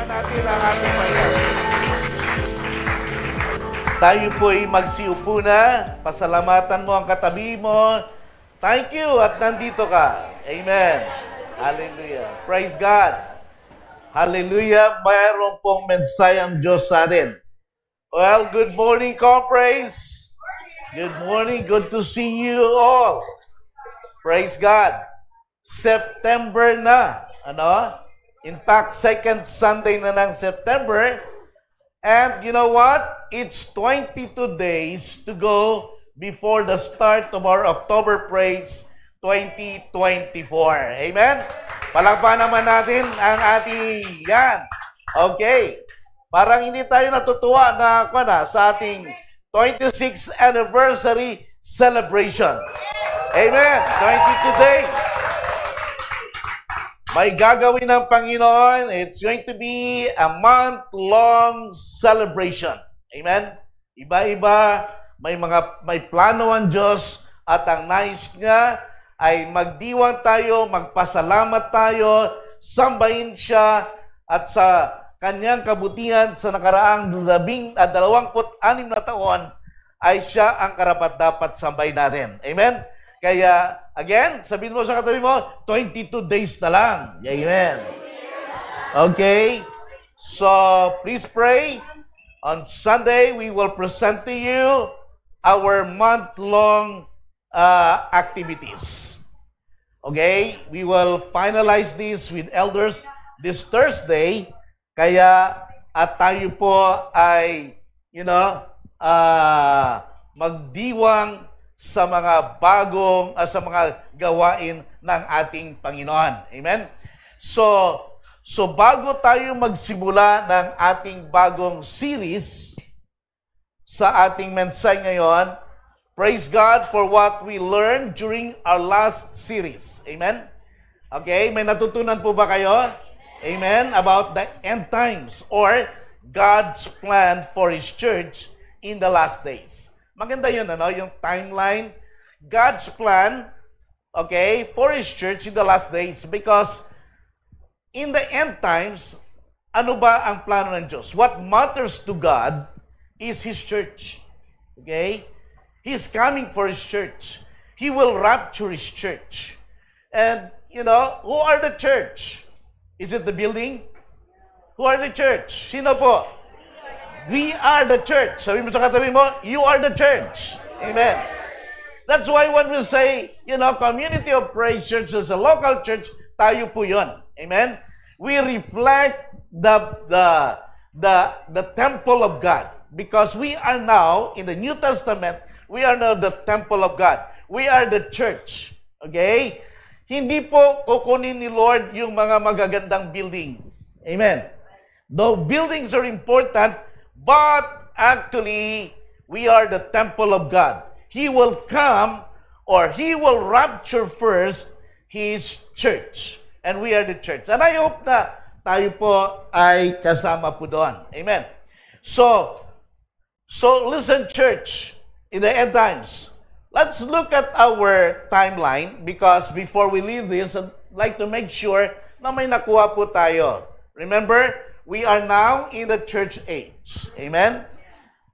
Palakpakan natin ang ating Panginoon. Tayo po'y magsiupo na. Pasalamatan mo ang katabi mo. Thank you at nandito ka. Amen. Hallelujah. Praise God. Hallelujah. Mayroon pong mensahe ang Diyos sa atin. Well, good morning, Compraise. Good morning. Good to see you all. Praise God. September na. In fact, second Sunday na ng September. And you know what? It's 22 days to go before the start of our October Praise 2024. Amen? Palakpakan naman natin ang ating yan. Okay. Parang hindi tayo natutuwa na sa ating 26th anniversary celebration. Amen. 22 days. May gagawin ng Panginoon. It's going to be a month-long celebration. Amen? Iba-iba, may plano ang Diyos at ang nais niya ay magdiwang tayo, magpasalamat tayo, sambahin siya at sa kanyang kabutihan sa nakaraang 26 na taon ay siya ang karapat-dapat sambahin natin. Amen? Kaya, again, sabihin mo sa katabi mo, 22 days na lang. Amen. Okay? So, please pray. On Sunday, we will present to you our month-long activities. Okay? We will finalize this with elders this Thursday. Kaya, at tayo po ay, magdiwang sa mga sa mga gawain ng ating Panginoon. Amen? So bago tayo magsimula ng ating bagong series sa ating mensahe ngayon, praise God for what we learned during our last series. Amen? Okay? May natutunan po ba kayo? Amen? About the end times or God's plan for His church in the last days. Maganda yun, yung timeline. God's plan, okay, for His church in the last days. Because in the end times, ano ba ang plano ng Diyos? What matters to God is His church. Okay? He's coming for His church. He will rapture His church. And, who are the church? Is it the building? Who are the church? Sino po? We are the church. Sabi mo sa katabi mo, you are the church. Amen. That's why when we say, Community of Praise Church is a local church, tayo po yun. Amen. We reflect the temple of God because we are now in the New Testament. We are now the temple of God. We are the church. Okay? Hindi po kukunin ni Lord yung mga magagandang buildings. Amen. Though buildings are important, but actually, we are the temple of God. He will come or He will rapture first His church. And we are the church. And I hope na tayo po ay kasama po doon. Amen. So listen, church, in the end times, let's look at our timeline because before we leave this, I'd like to make sure na may nakuha po tayo. Remember, we are now in the church age. Amen?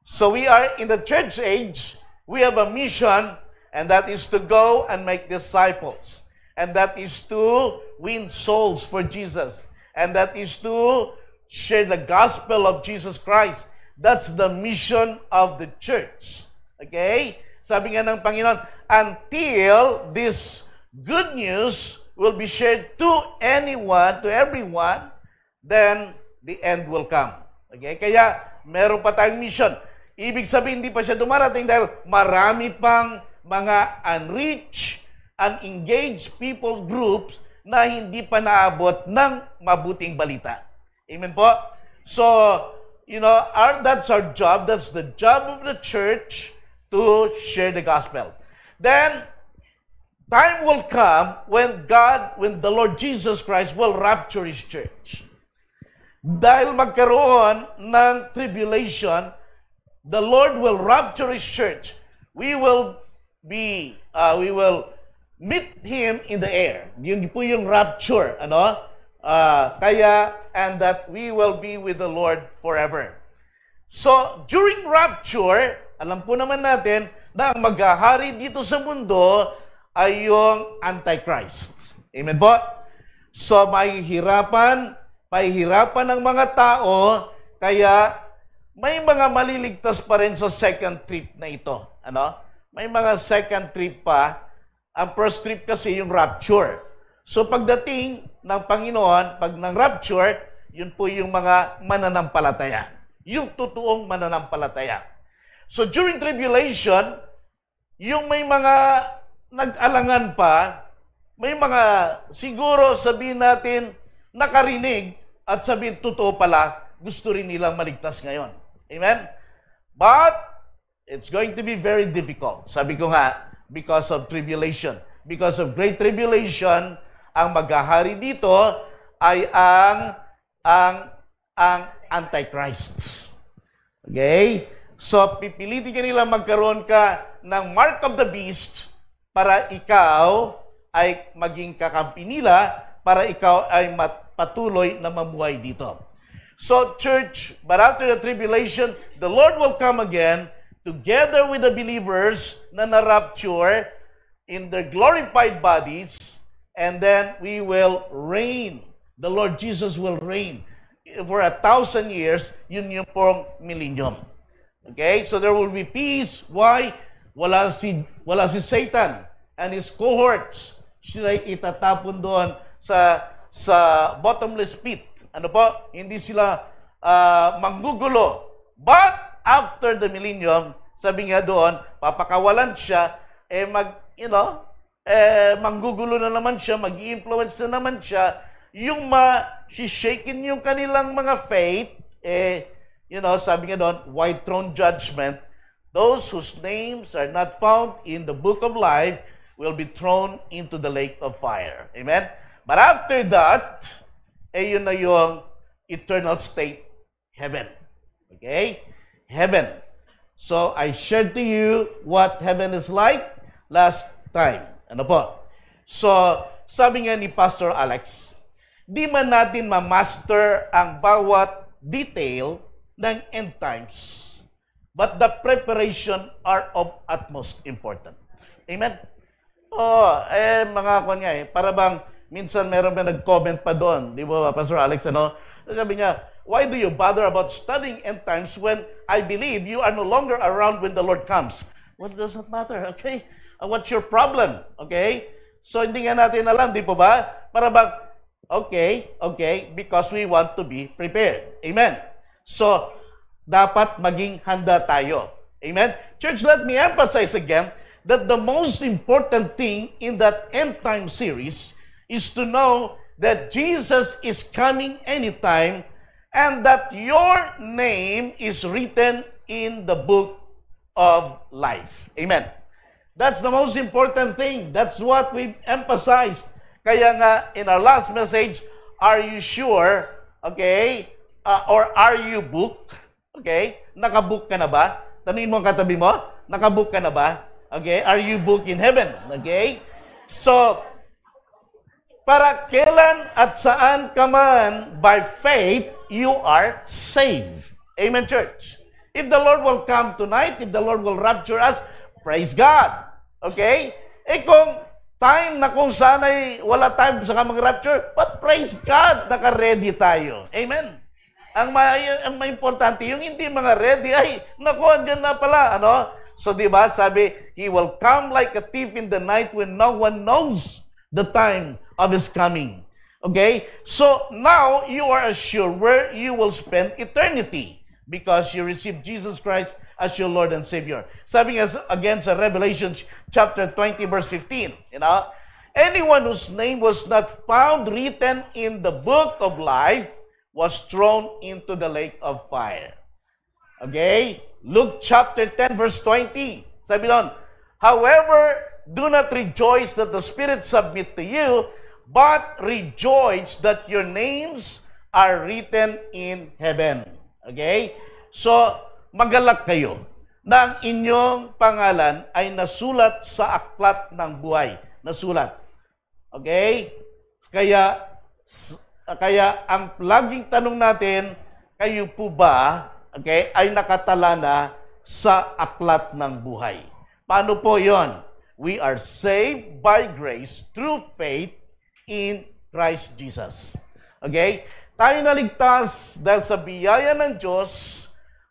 So we are in the church age. We have a mission, and that is to go and make disciples. And that is to win souls for Jesus. And that is to share the gospel of Jesus Christ. That's the mission of the church. Okay? Sabi nga ng Panginoon, until this good news will be shared to anyone, to everyone, then the end will come. Okay? Kaya, meron pa tayong mission. Ibig sabihin, hindi pa siya dumarating dahil marami pang mga unreached, unengaged people groups na hindi pa naabot ng mabuting balita. Amen po? So, that's our job. That's the job of the church to share the gospel. Then, time will come when the Lord Jesus Christ will rapture His church. Dahil magkaroon ng tribulation, the Lord will rapture His church. We will meet Him in the air. Yun po yung rapture, And that we will be with the Lord forever. So, during rapture, alam po naman natin na ang maghahari dito sa mundo ay yung Antichrist. Amen po? So, pahihirapan ng mga tao, kaya may mga maliligtas pa rin sa second trip na ito. Ano? May mga second trip pa. Ang first trip kasi yung rapture. So pagdating ng Panginoon, pag ng rapture, yun po yung mga mananampalataya. Yung totoong mananampalataya. So during tribulation, yung may mga nag-alangan pa, may mga siguro sabihin natin nakarinig at sabihin totoo pala, gusto rin nilang maligtas ngayon. Amen? But it's going to be very difficult. Sabi ko nga, because of tribulation. Because of great tribulation, ang maghahari dito ay ang Antichrist. Okay? So, pipilitin ka nila magkaroon ka ng mark of the beast para ikaw ay maging kakampi nila, para ikaw ay patuloy na mamuhay dito. So, church, but after the tribulation, the Lord will come again together with the believers na na-rapture in their glorified bodies, and then we will reign. The Lord Jesus will reign for 1,000 years. Yun yung pong millennium. Okay? So there will be peace. Why? Wala si Satan and his cohorts. Sila itatapon doon sa bottomless pit. Ano po? Hindi sila manggugulo. But after the millennium, sabi nga doon, papakawalan siya, manggugulo na naman siya, mag-i-influence na naman siya, yung shaken yung kanilang mga faith, sabi nga doon, white throne judgment, those whose names are not found in the book of life will be thrown into the lake of fire. Amen? But after that, yun na yung eternal state, heaven. Okay? Heaven. So, I shared to you what heaven is like last time. Ano po? So, sabi nga ni Pastor Alex, di man natin ma-master ang bawat detail ng end times, but the preparation are of utmost important. Amen? Mga kwan nga para bang minsan meron pa nag-comment pa doon, di ba, Pastor Alex, ano? Sabi niya, why do you bother about studying end times when I believe you are no longer around when the Lord comes? What does it matter? Okay? What's your problem? Okay? So, hindi nga natin alam, di po ba? Para bang, okay, because we want to be prepared. Amen? So, dapat maging handa tayo. Amen? Church, let me emphasize again that the most important thing in that end time series is to know that Jesus is coming anytime and that your name is written in the book of life. Amen. That's the most important thing. That's what we emphasized. Kaya nga, in our last message, are you sure? Okay? Or are you booked? Okay? Nakabook ka na ba? Tanungin mo ang katabi mo, nakabook ka na ba? Okay? Are you booked in heaven? Okay? So, para kailan at saan ka man, by faith, you are saved. Amen, church? If the Lord will come tonight, if the Lord will rapture us, praise God. Okay? Kung time na kung saan ay wala time sa kamang rapture, but praise God, naka-ready tayo. Amen? Ang may importante, yung hindi mga ready, ay, naku, andyan na pala, ano? So, di ba, sabi, He will come like a thief in the night when no one knows the time of His coming. Okay? So, now, you are assured where you will spend eternity because you receive Jesus Christ as your Lord and Savior. Sabi nga again sa Revelation chapter 20 verse 15, anyone whose name was not found written in the book of life was thrown into the lake of fire. Okay? Luke chapter 10 verse 20. Sabi doon, however, do not rejoice that the Spirit submit to you, but rejoice that your names are written in heaven. Okay? So, magalak kayo na ang inyong pangalan ay nasulat sa aklat ng buhay. Nasulat. Okay? Kaya, kaya ang laging tanong natin, kayo po ba, okay, ay nakatala na sa aklat ng buhay? Paano po yon? We are saved by grace through faith in Christ Jesus. Okay? Tayo naligtas dahil sa biyaya ng Diyos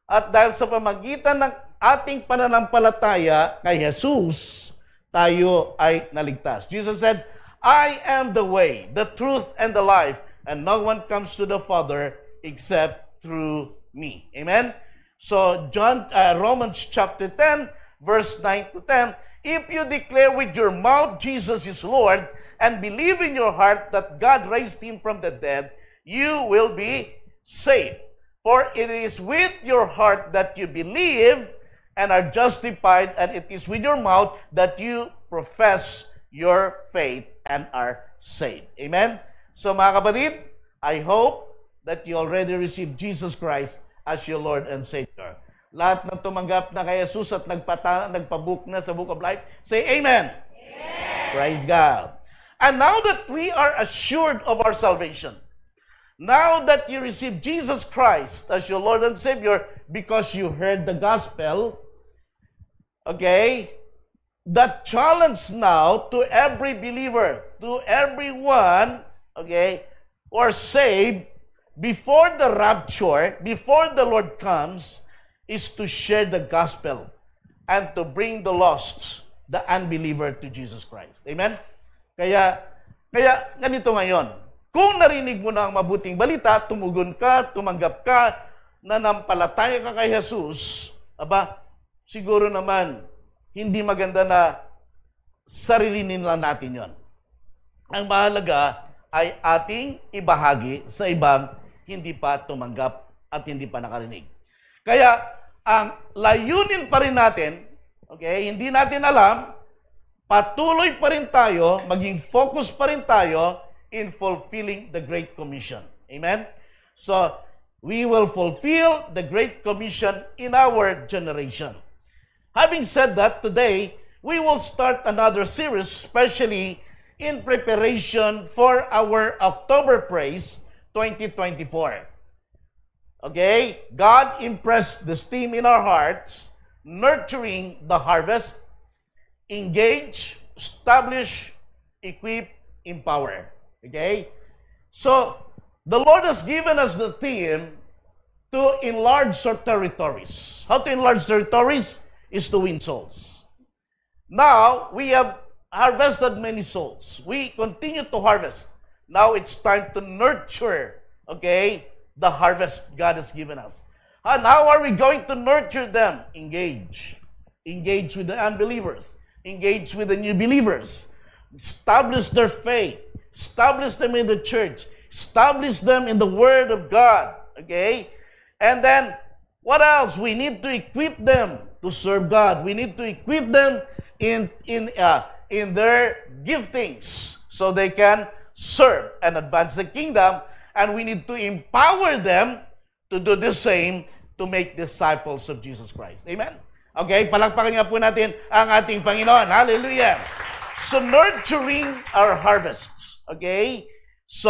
at dahil sa pamagitan ng ating pananampalataya kay Jesus, tayo ay naligtas. Jesus said, I am the way, the truth, and the life, and no one comes to the Father except through me. Amen? So, Romans chapter 10, verse 9 to 10, if you declare with your mouth Jesus is Lord, and believe in your heart that God raised him from the dead, you will be saved. For it is with your heart that you believe and are justified, and it is with your mouth that you profess your faith and are saved. Amen? So mga kapatid, I hope that you already received Jesus Christ as your Lord and Savior. Lahat ng tumanggap na kay Jesus at nagpabook na sa Book of Life, say Amen. Amen. Praise God. And now that we are assured of our salvation, now that you receive Jesus Christ as your Lord and Savior because you heard the gospel, okay, the challenge now to every believer, to everyone, okay, who are saved before the rapture, before the Lord comes, is to share the gospel and to bring the lost, the unbeliever, to Jesus Christ. Amen? Kaya ganito ngayon, kung narinig mo na ang mabuting balita, tumugon ka, tumanggap ka, nanampalataya ka kay Jesus, siguro naman, hindi maganda na sarilinin lang natin yon. Ang mahalaga ay ating ibahagi sa ibang hindi pa tumanggap at hindi pa nakarinig. Kaya, ang layunin pa rin natin, okay, hindi natin alam, patuloy pa rin tayo, maging focus pa rin tayo in fulfilling the Great Commission. Amen? So, we will fulfill the Great Commission in our generation. Having said that, today, we will start another series, especially in preparation for our October Praise 2024. Okay? God impressed this theme in our hearts, nurturing the harvest, engage, establish, equip, empower. Okay? So, the Lord has given us the theme to enlarge our territories. How to enlarge territories? Is to win souls. Now, we have harvested many souls. We continue to harvest. Now, it's time to nurture, okay, the harvest God has given us. And how are we going to nurture them? Engage. Engage with the unbelievers. Engage with the new believers. Establish their faith. Establish them in the church. Establish them in the Word of God. Okay? And then, what else? We need to equip them to serve God. We need to equip them in their giftings so they can serve and advance the kingdom. And we need to empower them to do the same to make disciples of Jesus Christ. Amen? Okay, palakpakan nga po natin ang ating Panginoon. Hallelujah! So, nurturing our harvests. Okay? So,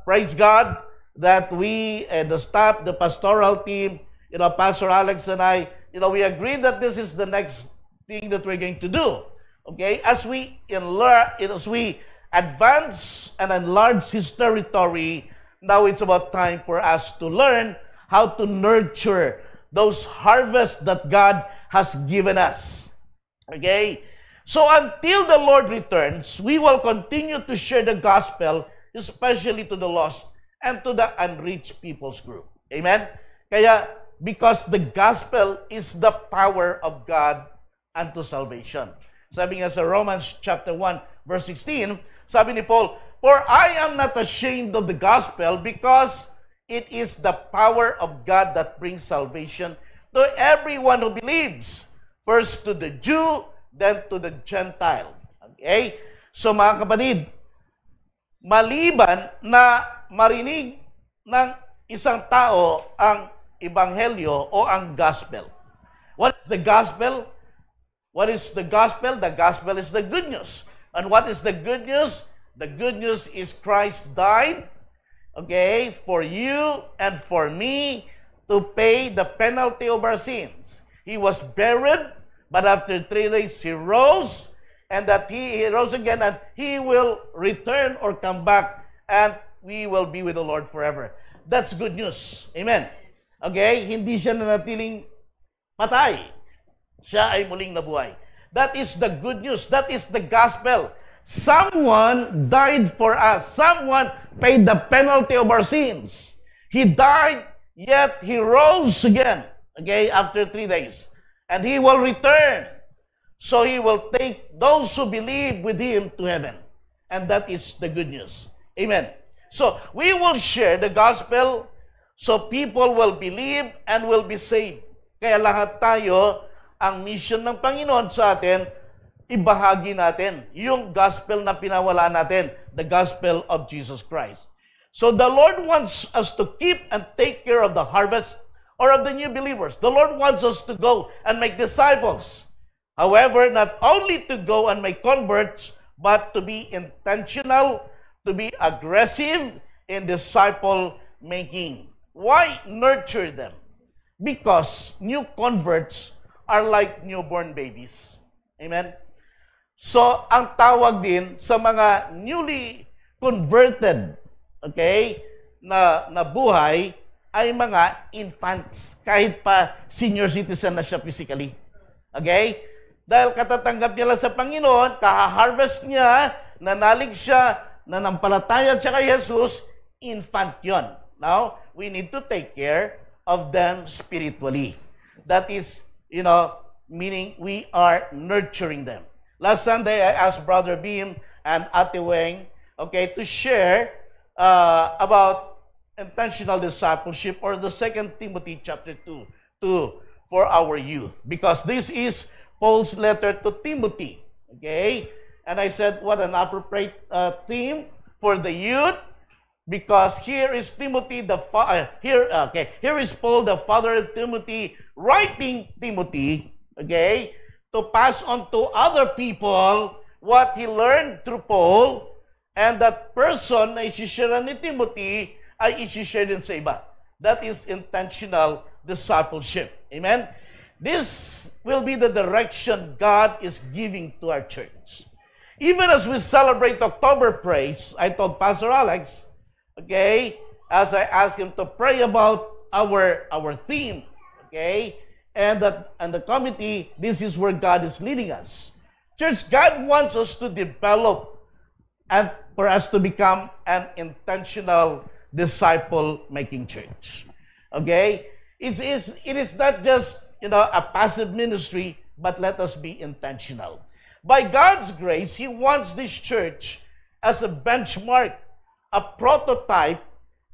praise God that we, the staff, the pastoral team, Pastor Alex and I, we agree that this is the next thing that we're going to do. Okay? As we advance and enlarge His territory, now it's about time for us to learn how to nurture those harvests that God has given us. Okay? So until the Lord returns, we will continue to share the gospel, especially to the lost and to the unreached people's group. Amen? Kaya, because the gospel is the power of God unto salvation. Sabi nga sa Romans chapter 1, verse 16, sabi ni Paul, "For I am not ashamed of the gospel because it is the power of God that brings salvation to everyone who believes, first to the Jew, then to the Gentile." Okay? So mga kapatid, maliban na marinig ng isang tao ang ebanghelyo o ang gospel. What is the gospel? What is the gospel? The gospel is the good news. And what is the good news? The good news is Christ died, okay, for you and for me to pay the penalty of our sins. He was buried, but after 3 days he rose, and that he rose again, and he will return or come back, and we will be with the Lord forever. That's good news. Amen. Okay? Hindi siya nanatiling patay. Siya ay muling nabuhay. That is the good news. That is the gospel. Someone died for us. Someone paid the penalty of our sins. He died, yet he rose again. Okay, after 3 days. And he will return. So he will take those who believe with him to heaven. And that is the good news. Amen. So we will share the gospel so people will believe and will be saved. Kaya lahat tayo, ang mission ng Panginoon sa atin, ibahagi natin yung gospel na pinawala natin, the gospel of Jesus Christ. So the Lord wants us to keep and take care of the harvest or of the new believers. The Lord wants us to go and make disciples. However, not only to go and make converts, but to be intentional, to be aggressive in disciple making. Why nurture them? Because new converts are like newborn babies. Amen? So, ang tawag din sa mga newly converted, okay, na buhay, ay mga infants, kahit pa senior citizen na siya physically. Okay? Dahil katatanggap niya lang sa Panginoon, kaha-harvest niya, nanalig siya, nanampalataya siya kay Jesus, infant yon. Now, we need to take care of them spiritually. That is, meaning we are nurturing them. Last Sunday, I asked Brother Beam and Ate Weng, okay, to share about intentional discipleship, or the 2 Timothy chapter 2 for our youth. Because this is Paul's letter to Timothy. Okay? And I said, what an appropriate theme for the youth. Because here is Timothy, here is Paul, the father of Timothy, writing Timothy, okay, to pass on to other people what he learned through Paul, and that person na isishare ni Timothy ay isishare din sa iba. That is intentional discipleship. Amen? This will be the direction God is giving to our church. Even as we celebrate October Praise, I told Pastor Alex, okay, as I asked him to pray about our theme, okay, and the committee, this is where God is leading us. Church, God wants us to develop and for us to become an intentional disciple-making church. Okay? It is not just, a passive ministry, but let us be intentional. By God's grace, He wants this church as a benchmark, a prototype,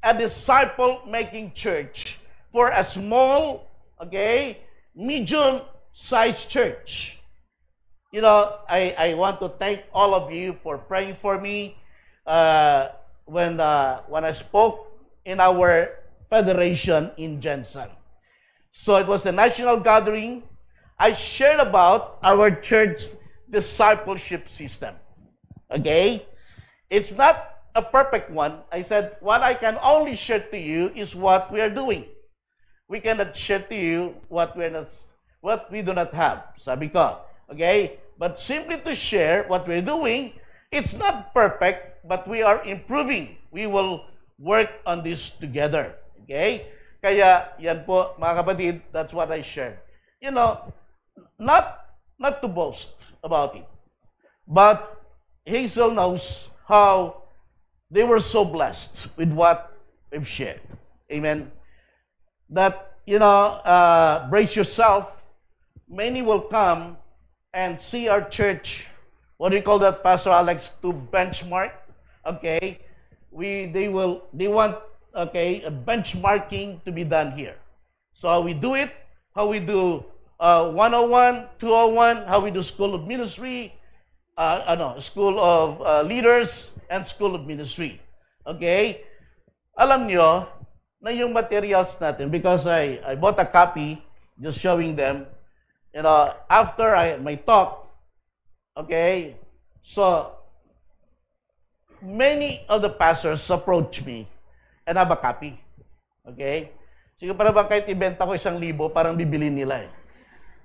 a disciple-making church for a small, okay, medium-sized church. I want to thank all of you for praying for me when I spoke in our federation in Jensen. So it was a national gathering. I shared about our church discipleship system. Okay? It's not a perfect one. I said, what I can only share to you is what we are doing. We cannot share to you what we do not have. Sabi ko. Okay? But simply to share what we're doing, it's not perfect, but we are improving. We will work on this together. Okay? Kaya, yan po, mga kapatid, that's what I shared. Not to boast about it, but Hazel knows how they were so blessed with what we've shared. Amen? That, brace yourself, many will come and see our church, what do you call that, Pastor Alex, to benchmark, okay? They want, okay, a benchmarking to be done here. So how we do it, how we do 101, 201, how we do School of Ministry, School of Leaders, and School of Ministry. Okay? Alam nyo na yung materials natin, because I bought a copy, just showing them, after my talk, okay, so many of the pastors approach me and have a copy. Okay? Sige, para bang kahit ibenta ko 1,000, parang bibili nila eh.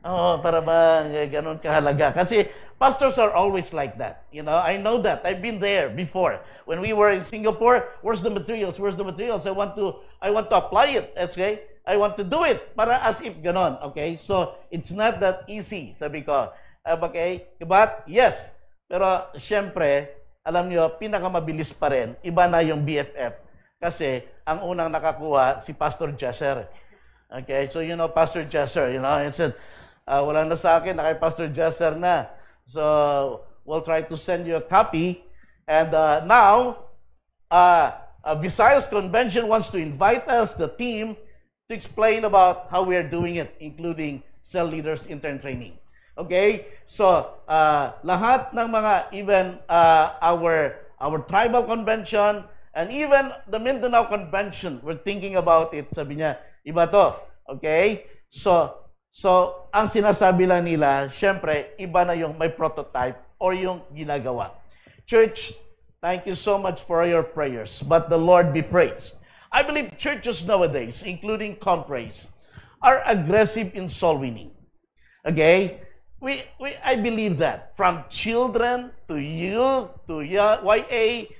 Oo, para bang ganun kahalaga. Kasi pastors are always like that. You know, I know that. I've been there before. When we were in Singapore, where's the materials? Where's the materials? I want to apply it. Okay? I want to do it. Para as if ganon. Okay? So, it's not that easy. Sabi ko. Okay? But, yes. Pero, syempre, alam nyo, pinakamabilis pa rin. Iba na yung BFF. Kasi, ang unang nakakuha, si Pastor Jesser. Okay? So, you know, Pastor Jesser, you know, I said, wala na sa akin, kay Pastor Jesser na. So, we'll try to send you a copy. And now, Visayas Convention wants to invite us, the team, to explain about how we are doing it, including cell leaders intern training. Okay? So, lahat ng mga, even our tribal convention, and even the Mindanao Convention, we're thinking about it. Sabi niya, iba to. Okay? So ang sinasabi lang nila, syempre, iba na yung may prototype or yung ginagawa. Church, thank you so much for your prayers, but the Lord be praised. I believe churches nowadays, including Compres, are aggressive in soul winning. Okay? I believe that. From children to youth to YA,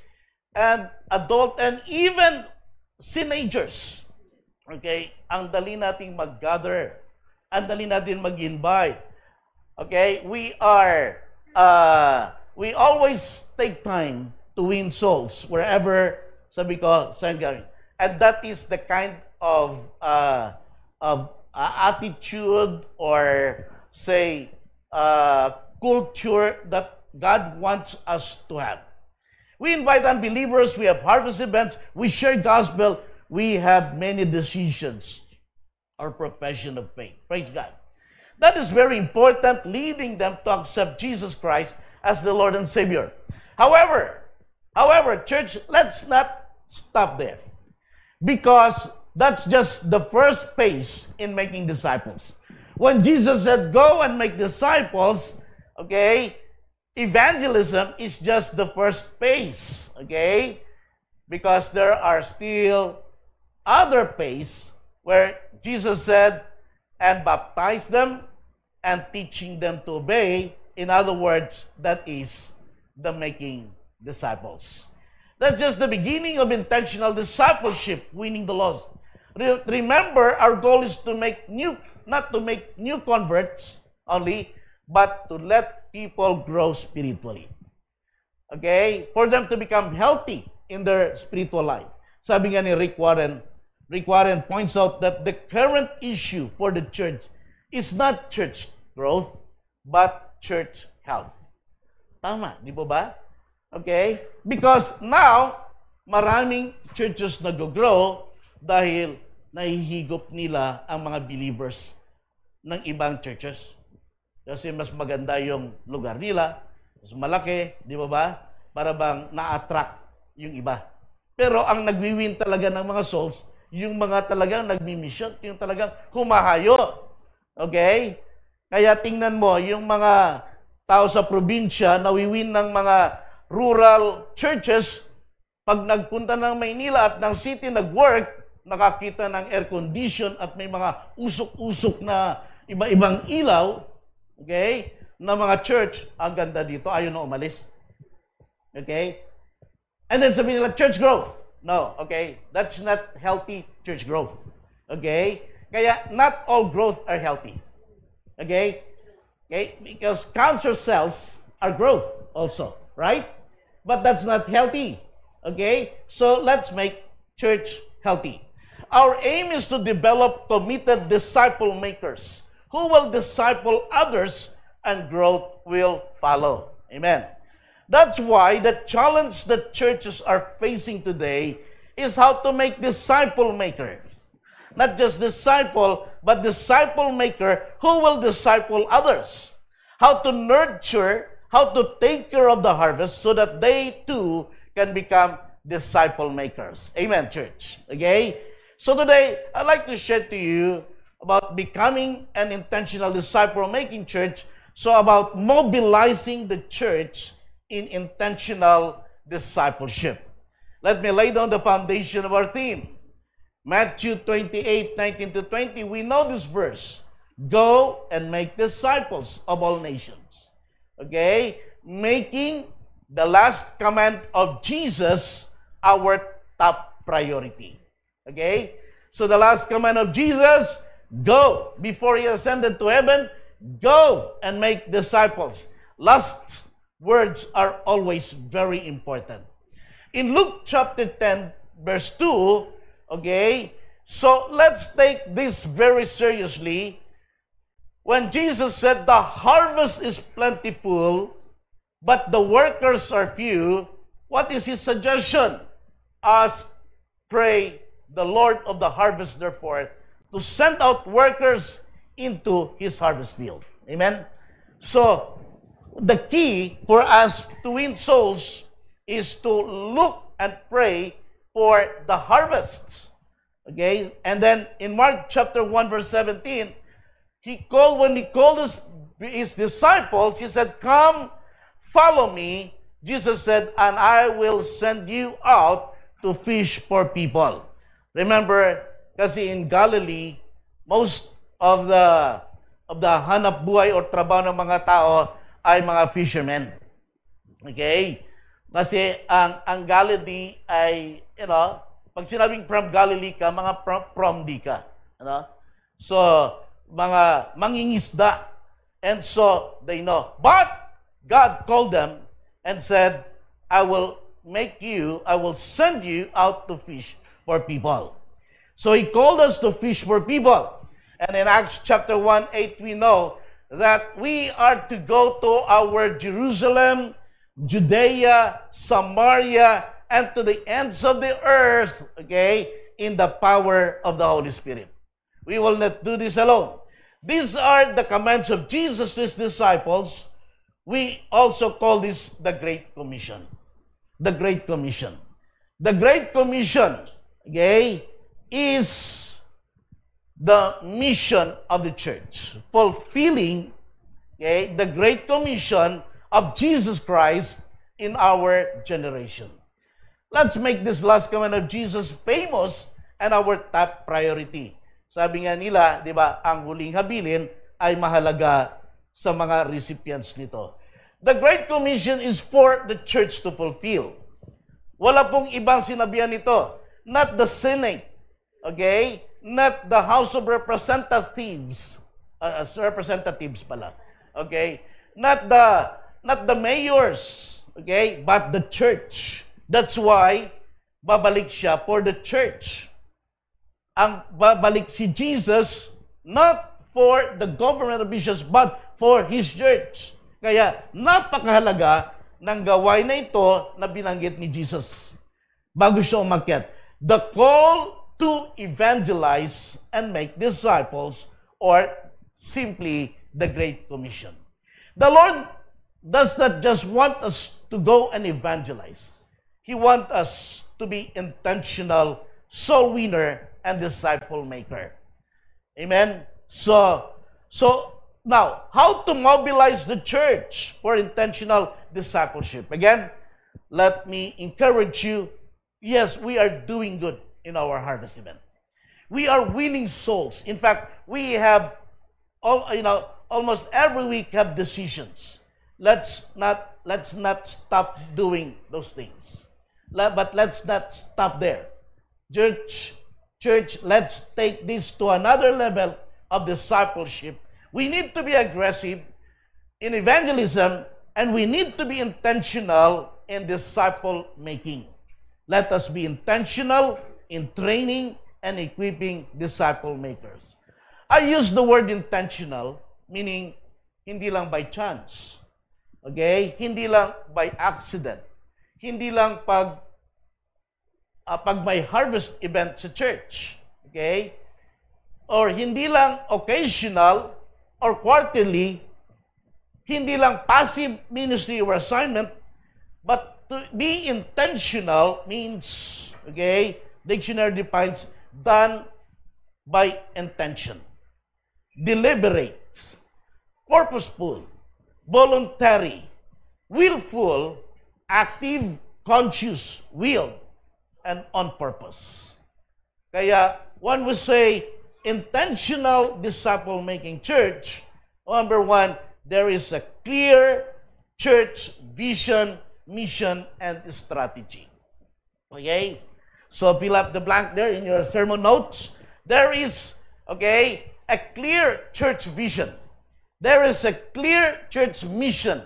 and adult, and even teenagers. Okay? Ang dali nating mag-gather. Ang dali natin mag-invite. Okay? We always take time to win souls wherever, sabi ko, saan gawin. And that is the kind of attitude or, say, culture that God wants us to have. We invite unbelievers, we have harvest events, we share gospel, we have many decisions, our profession of faith. Praise God. That is very important, leading them to accept Jesus Christ as the Lord and Savior. However, church, let's not stop there. Because that's just the first phase in making disciples. When Jesus said, go and make disciples, okay, evangelism is just the first phase, okay? Because there are still other phase where Jesus said, and baptize them and teaching them to obey. In other words, that is the making disciples. That's just the beginning of intentional discipleship, winning the lost. Remember, our goal is to make not to make new converts only, but to let people grow spiritually. Okay? For them to become healthy in their spiritual life. Sabi nga ni Rick Warren points out that the current issue for the church is not church growth, but church health. Tama, di po ba? Okay? Because now, maraming churches nag-grow dahil nahihigop nila ang mga believers ng ibang churches. Kasi mas maganda yung lugar nila, mas malaki, di ba ba? Para bang na-attract yung iba. Pero ang nagwiwin talaga ng mga souls, yung mga talagang nagmi-mission, yung talagang humahayo. Okay? Kaya tingnan mo, yung mga tao sa probinsya, nawiwin ng mga rural churches, pag nagpunta ng Maynila at ng city nag-work, nakakita ng air condition at may mga usok-usok na iba-ibang ilaw, okay, na mga church, ang ganda dito, ayaw na umalis. Okay? And then sabihin nila, church growth. No, okay? That's not healthy church growth. Okay? Kaya not all growth are healthy. Okay? Okay? Because cancer cells are growth also, right? But that's not healthy. Okay? So let's make church healthy. Our aim is to develop committed disciple makers who will disciple others and growth will follow. Amen. That's why the challenge that churches are facing today is how to make disciple makers. Not just disciple, but disciple maker who will disciple others. How to nurture, how to take care of the harvest so that they too can become disciple makers. Amen, church. Okay? So today, I'd like to share to you about becoming an intentional disciple-making church. So about mobilizing the church in intentional discipleship. Let me lay down the foundation of our theme. Matthew 28:19-20, we know this verse. Go and make disciples of all nations. Okay? Making the last command of Jesus our top priority. Okay? So the last command of Jesus, go. Before he ascended to heaven, go and make disciples. Last words are always very important. In Luke chapter 10, verse 2, okay, so let's take this very seriously. When Jesus said, the harvest is plentiful, but the workers are few, what is his suggestion? Ask, pray, the Lord of the harvest, therefore, to send out workers into his harvest field. Amen? So, the key for us to win souls is to look and pray for the harvest. Okay? And then in Mark chapter 1 verse 17, when he called his disciples, he said, come, follow me. Jesus said, and I will send you out to fish for people. Remember, kasi in Galilee, most of the hanap buhay or trabaho ng mga tao ay mga fishermen. Okay? Kasi ang Galilee ay, pag sinabing from Galilee ka, mga from di ka. So, mga mangingisda. And so, they know. But, God called them and said, I will send you out to fish for people. So, he called us to fish for people. And in Acts chapter 1:8, we know that we are to go to our Jerusalem, Judea, Samaria, and to the ends of the earth, okay, in the power of the Holy Spirit. We will not do this alone. These are the commands of Jesus to his disciples. We also call this the Great Commission. The Great Commission. The Great Commission, okay, is the mission of the church, fulfilling, okay, the Great Commission of Jesus Christ in our generation. Let's make this last command of Jesus famous and our top priority. Sabi nga nila, di ba, ang huling habilin ay mahalaga sa mga recipients nito. The Great Commission is for the church to fulfill. Wala pong ibang sinabihan nito. Not the Senate, okay? Not the House of Representatives, representatives pala, okay? Not the mayors, okay? But the church. That's why babalik siya for the church. Ang babalik si Jesus not for the government officials but for His church. Kaya napakahalaga ng gawain na ito na binanggit ni Jesus bago siya umakyat. The call to evangelize and make disciples, or simply the Great Commission. The Lord does not just want us to go and evangelize. He wants us to be intentional soul winner and disciple maker. Amen? So now, how to mobilize the church for intentional discipleship? Again, let me encourage you. Yes, we are doing good in our harvest event. We are winning souls. In fact, we have almost every week have decisions. Let's not stop doing those things. But let's not stop there. Church, let's take this to another level of discipleship. We need to be aggressive in evangelism, and we need to be intentional in disciple making. Let us be intentional in training and equipping disciple makers. I use the word intentional, meaning hindi lang by chance. Okay? Hindi lang by accident. Hindi lang pag may harvest event sa church. Okay? Or hindi lang occasional or quarterly. Hindi lang passive ministry or assignment, but to be intentional means, okay, dictionary defines done by intention, deliberate, purposeful, voluntary, willful, active, conscious, will, and on purpose. Kaya, one would say, intentional disciple-making church, number one, there is a clear church vision, mission, and strategy. Okay? So, fill up the blank there in your sermon notes. There is, okay, a clear church vision. There is a clear church mission,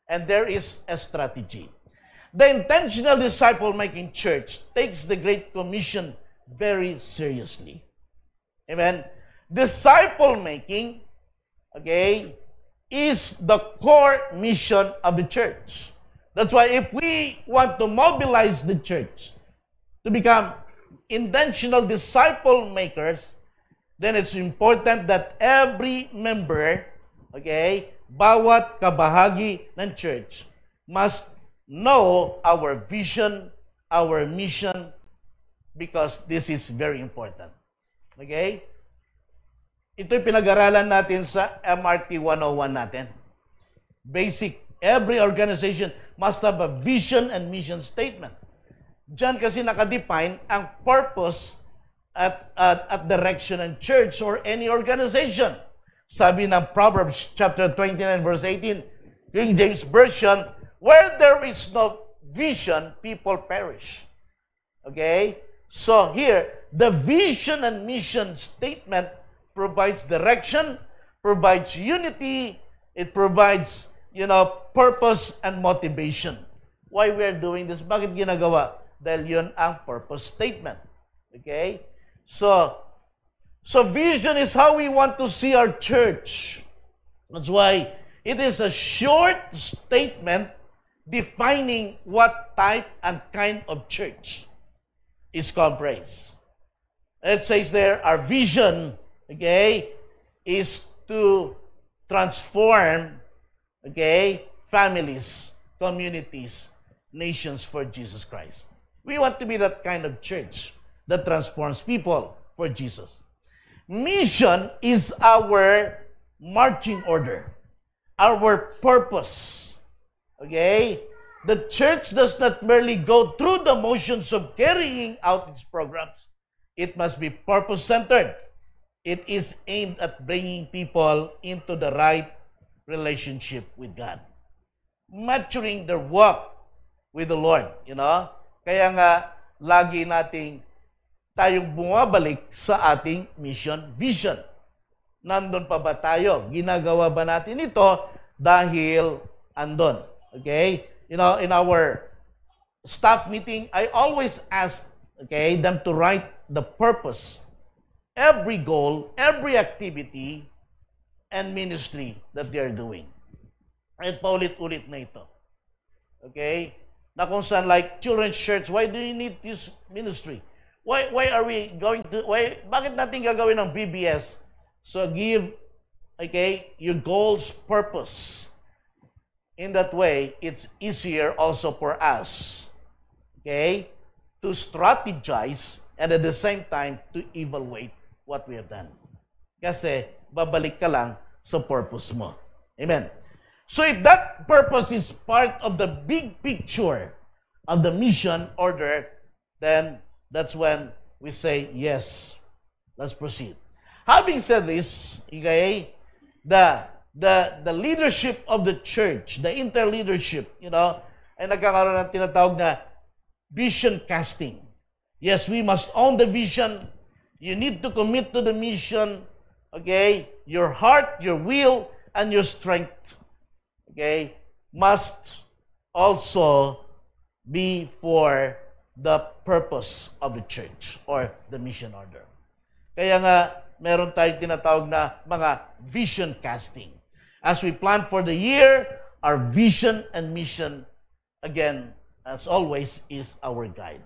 and there is a strategy. The intentional disciple-making church takes the Great Commission very seriously. Amen? Disciple-making, okay, is the core mission of the church. That's why if we want to mobilize the church to become intentional disciple makers, then it's important that every member, okay, bawat kabahagi ng church must know our vision, our mission, because this is very important. Okay? Ito'y pinag-aralan natin sa MRT 101 natin. Basic. Every organization must have a vision and mission statement. Diyan kasi nakadefine ang purpose at direction ng church or any organization. Sabi ng Proverbs chapter 29 verse 18, King James Version, where there is no vision, people perish. Okay? So here, the vision and mission statement provides direction, provides unity, it provides, purpose and motivation. Why we are doing this? Bakit ginagawa? Dahil yun ang purpose statement. Okay? So vision is how we want to see our church. That's why it is a short statement defining what type and kind of church is called praise. It says there, our vision, okay, is to transform, okay, families, communities, nations for Jesus Christ. We want to be that kind of church that transforms people for Jesus. Mission is our marching order, our purpose. Okay? The church does not merely go through the motions of carrying out its programs. It must be purpose-centered. It is aimed at bringing people into the right relationship with God. Maturing their walk with the Lord, Kaya nga, lagi nating tayong bumabalik sa ating mission, vision. Nandun pa ba tayo? Ginagawa ba natin ito dahil andun? Okay? In our staff meeting, I always ask, them to write the purpose, every goal, every activity, and ministry that they are doing. At paulit-ulit na ito. Okay? Na kung saan like children's church, why do you need this ministry? Why are we going to, bakit natin gagawin ng VBS? So give, your goals, purpose. In that way, it's easier also for us, to strategize and at the same time to evaluate what we have done. Kasi babalik ka lang sa purpose mo. Amen. So if that purpose is part of the big picture of the mission order, then that's when we say, yes, let's proceed. Having said this, the leadership of the church, the interleadership, ay nagkakaroon ng tinatawag na vision casting. Yes, we must own the vision. You need to commit to the mission. Your heart, your will, and your strength, must also be for the purpose of the church or the mission order. Kaya nga, meron tayong tinatawag na mga vision casting. As we plan for the year, our vision and mission, again, as always, is our guide.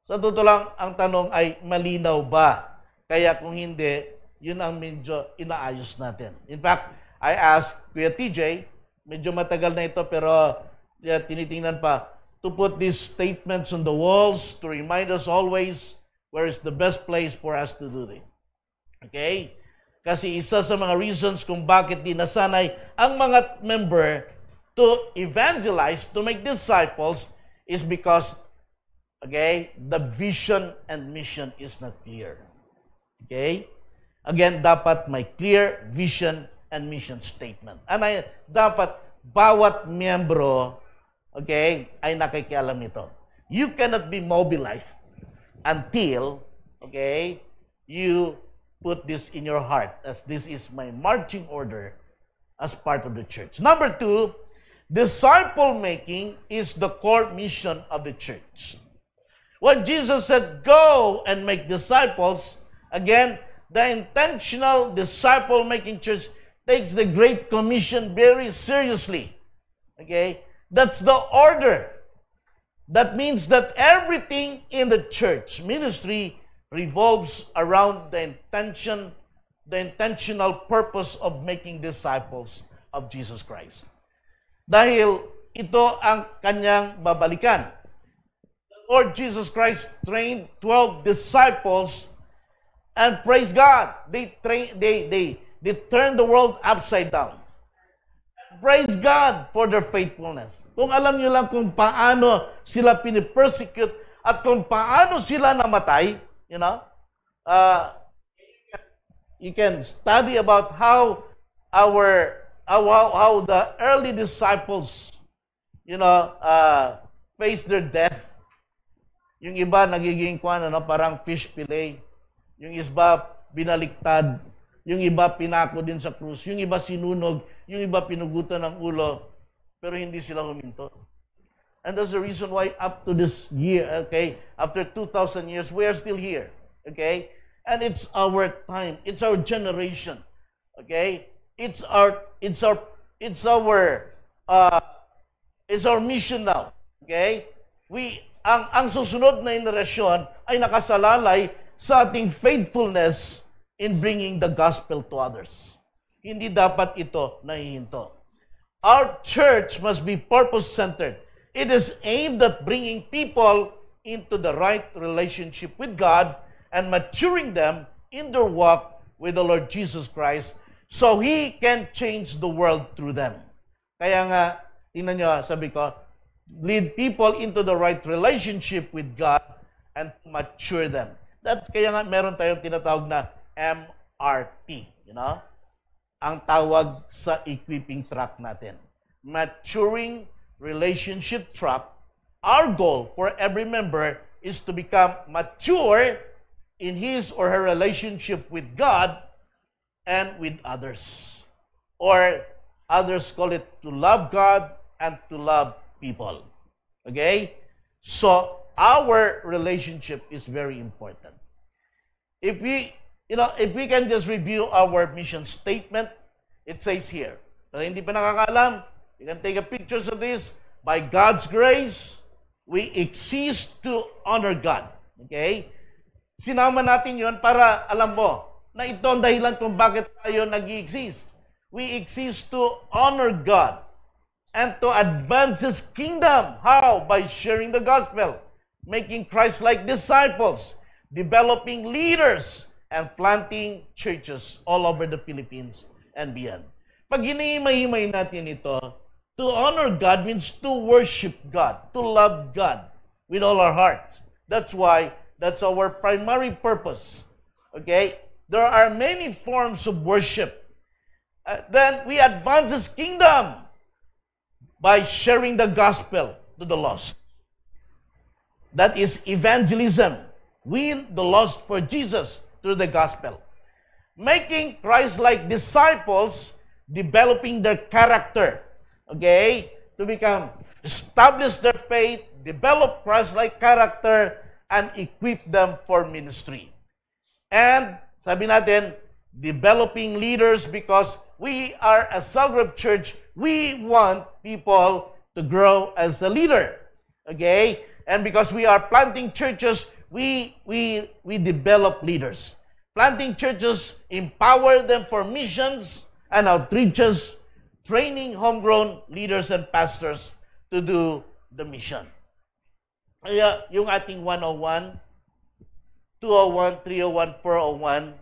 Sa totoo lang, ang tanong ay, malinaw ba? Kaya kung hindi, yun ang medyo inaayos natin. In fact, I asked Kuya TJ, medyo matagal na ito, pero tinitingnan pa, to put these statements on the walls to remind us always where is the best place for us to do this. Okay? Kasi isa sa mga reasons kung bakit di nasanay ang mga member to evangelize, to make disciples, is because, okay, the vision and mission is not clear. Okay? Again, dapat may clear vision and mission statement. Dapat bawat miyembro, okay, ay nakikialam nito. You cannot be mobilized until, okay, you put this in your heart, as this is my marching order as part of the church. Number 2, disciple making is the core mission of the church. When Jesus said, go and make disciples, again, the intentional disciple-making church takes the Great Commission very seriously. Okay? That's the order. That means that everything in the church ministry revolves around the intentional purpose of making disciples of Jesus Christ. Dahil ito ang kanyang babalikan. The Lord Jesus Christ trained 12 disciples, and praise God, they turned the world upside down. Praise God for their faithfulness. Kung alam niyo lang kung paano sila pinipersecute at kung paano sila namatay, you know, you can study about how the early disciples, you know, faced their death. Yung iba nagiging parang fish fillet. Yung iba binaliktad. Yung iba pinako din sa krus. Yung iba sinunog. Yung iba pinugutan ng ulo. Pero hindi sila huminto. And that's the reason why up to this year, okay, after 2,000 years, we are still here. Okay? And it's our time. It's our generation. Okay? It's our mission now. Okay? Ang susunod na henerasyon ay nakasalalay sa ating faithfulness in bringing the gospel to others. Hindi dapat ito nahihinto. Our church must be purpose-centered. It is aimed at bringing people into the right relationship with God and maturing them in their walk with the Lord Jesus Christ so He can change the world through them. Kaya nga, tingnan nyo, sabi ko, lead people into the right relationship with God and mature them. Kaya nga meron tayong tinatawag na MRT, you know? Ang tawag sa equipping track natin. Maturing relationship track. Our goal for every member is to become mature in his or her relationship with God and with others. Or others call it to love God and to love people. Okay? So, our relationship is very important. If we can just review our mission statement, it says here, pero hindi pa nakakaalam, you can take a pictures of this. By God's grace, we exist to honor God. Okay? Sinama natin yon para alam mo na ito ang dahilan kung bakit tayo nag-exist. We exist to honor God and to advance His kingdom. How? By sharing the gospel, making Christ-like disciples, developing leaders, and planting churches all over the Philippines and beyond. Pag hinihimay-himay natin ito, to honor God means to worship God, to love God with all our hearts. That's why that's our primary purpose. Okay? There are many forms of worship. Then we advance His kingdom by sharing the gospel to the lost. That is evangelism. Win the lost for Jesus through the gospel. Making Christ-like disciples, developing their character. Okay? To establish their faith, develop Christ-like character, and equip them for ministry. And, sabi natin, developing leaders because we are a cell group church. We want people to grow as a leader. Okay? And because we are planting churches, we develop leaders. Planting churches, empower them for missions and outreaches, training homegrown leaders and pastors to do the mission. Kaya yung ating 101, 201, 301, 401,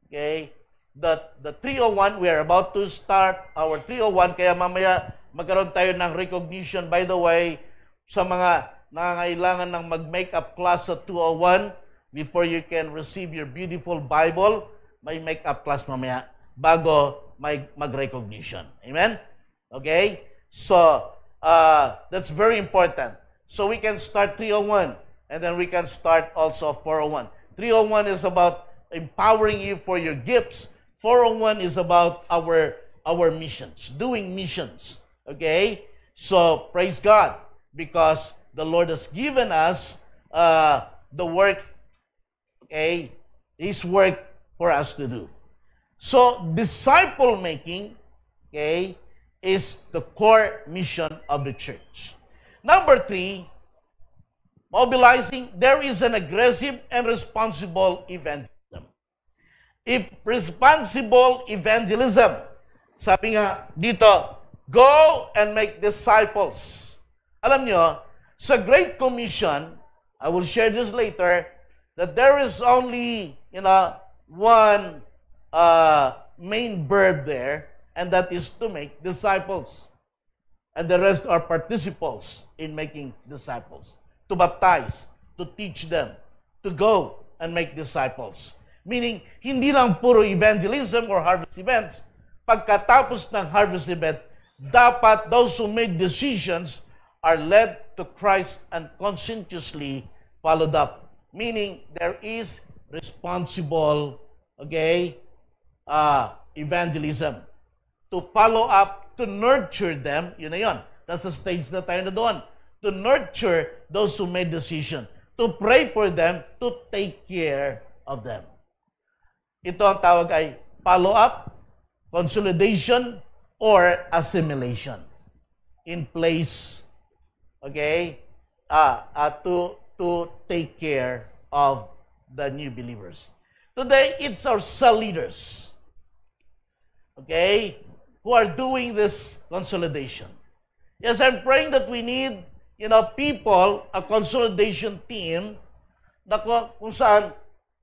okay, the 301, we are about to start our 301, kaya mamaya magkaroon tayo ng recognition. By the way, sa mga nangangailangan ng mag-makeup class sa 201, before you can receive your beautiful Bible, may makeup class mamaya bago may mag-recognition. Amen? Okay? So, that's very important. So we can start 301, and then we can start also 401. 301 is about empowering you for your gifts. 401 is about our missions, doing missions. Okay? So, praise God, because the Lord has given us the work, okay, His work for us to do. So, disciple making, okay, is the core mission of the church. Number 3, mobilizing, there is an aggressive and responsible evangelism. If responsible evangelism, sabi nga dito, go and make disciples. Alam nyo, sa Great Commission, I will share this later, that there is only, one main verb there, and that is to make disciples. And the rest are participles in making disciples. To baptize, to teach them, to go and make disciples. Meaning, hindi lang puro evangelism or harvest events. Pagkatapos ng harvest event, dapat those who made decisions are led to Christ and conscientiously followed up. Meaning, there is responsible, evangelism. To follow up, to nurture them, yun na yun. That's the stage na tayo na doon. To nurture those who made decision. To pray for them, to take care of them. Ito ang tawag ay follow-up, consolidation, or assimilation. In place, to take care of the new believers. Today, it's our cell leaders, who are doing this consolidation. Yes, I'm praying that we need, people, a consolidation team, na kung saan,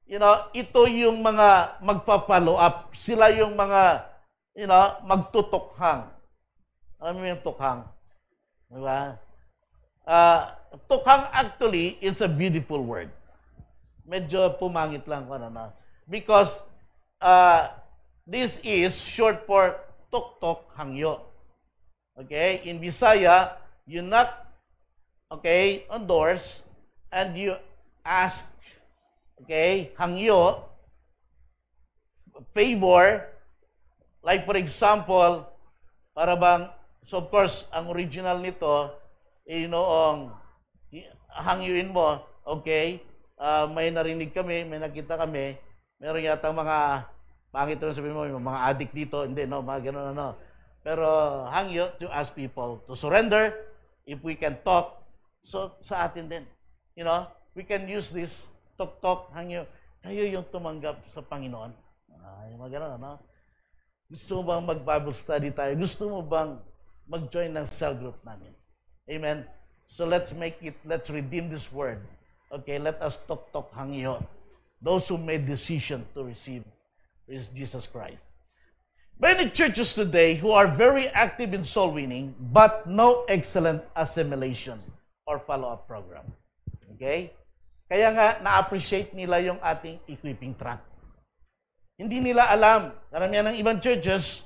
ito yung mga magpa-follow up. Sila yung mga, magtutukhang. Alam mo yung tukhang? Diba? Tukhang actually is a beautiful word. Medyo pumangit lang ko na. Because this is short for tuk-tuk hangyo. Okay? In Bisaya, you knock, on doors, and you ask, hangyo, favor, like for example, para bang, so of course, ang original nito, hangyuin mo, may narinig kami, may nakita kami, meron yata mga, pangit rin sabihin mo, mga addict dito, hindi, mga gano'n, Pero hangyo, to ask people to surrender, if we can talk, so sa atin din, we can use this, talk, hangyo, kayo yung tumanggap sa Panginoon. Mga gano'n, Gusto mo bang mag-Bible study tayo? Gusto mo bang mag-join ng cell group namin? Amen? So let's redeem this word. Let us talk hangyo. Those who made decision to receive is Jesus Christ. Many churches today who are very active in soul winning, but no excellent assimilation or follow-up program. Kaya nga, na-appreciate nila yung ating equipping track. Hindi nila alam, karamihan ng ibang churches,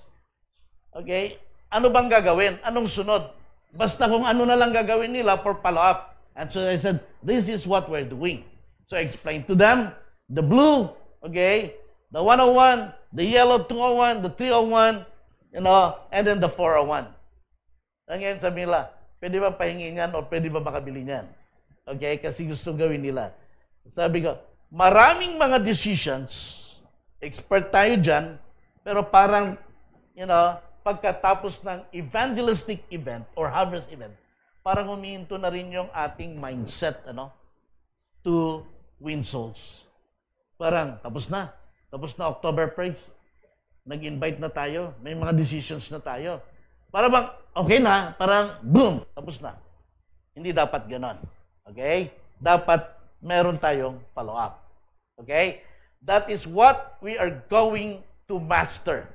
ano bang gagawin? Anong sunod? Basta kung ano na lang gagawin nila for follow-up. And so I said, this is what we're doing. So I explained to them, the blue, the 101, the yellow 201, the 301, and then the 401. Ngayon sabi nila, pwede ba pahingin yan o pwede ba makabili niyan? Kasi gusto gawin nila. Sabi ko, maraming mga decisions, expert tayo dyan, pero parang, pagkatapos ng evangelistic event or harvest event, parang humihinto na rin yung ating mindset, to win souls. Parang, tapos na October praise. Nag-invite na tayo, may mga decisions na tayo. Para bang, okay na, parang, boom, tapos na. Hindi dapat ganon. Dapat meron tayong follow-up. That is what we are going to master.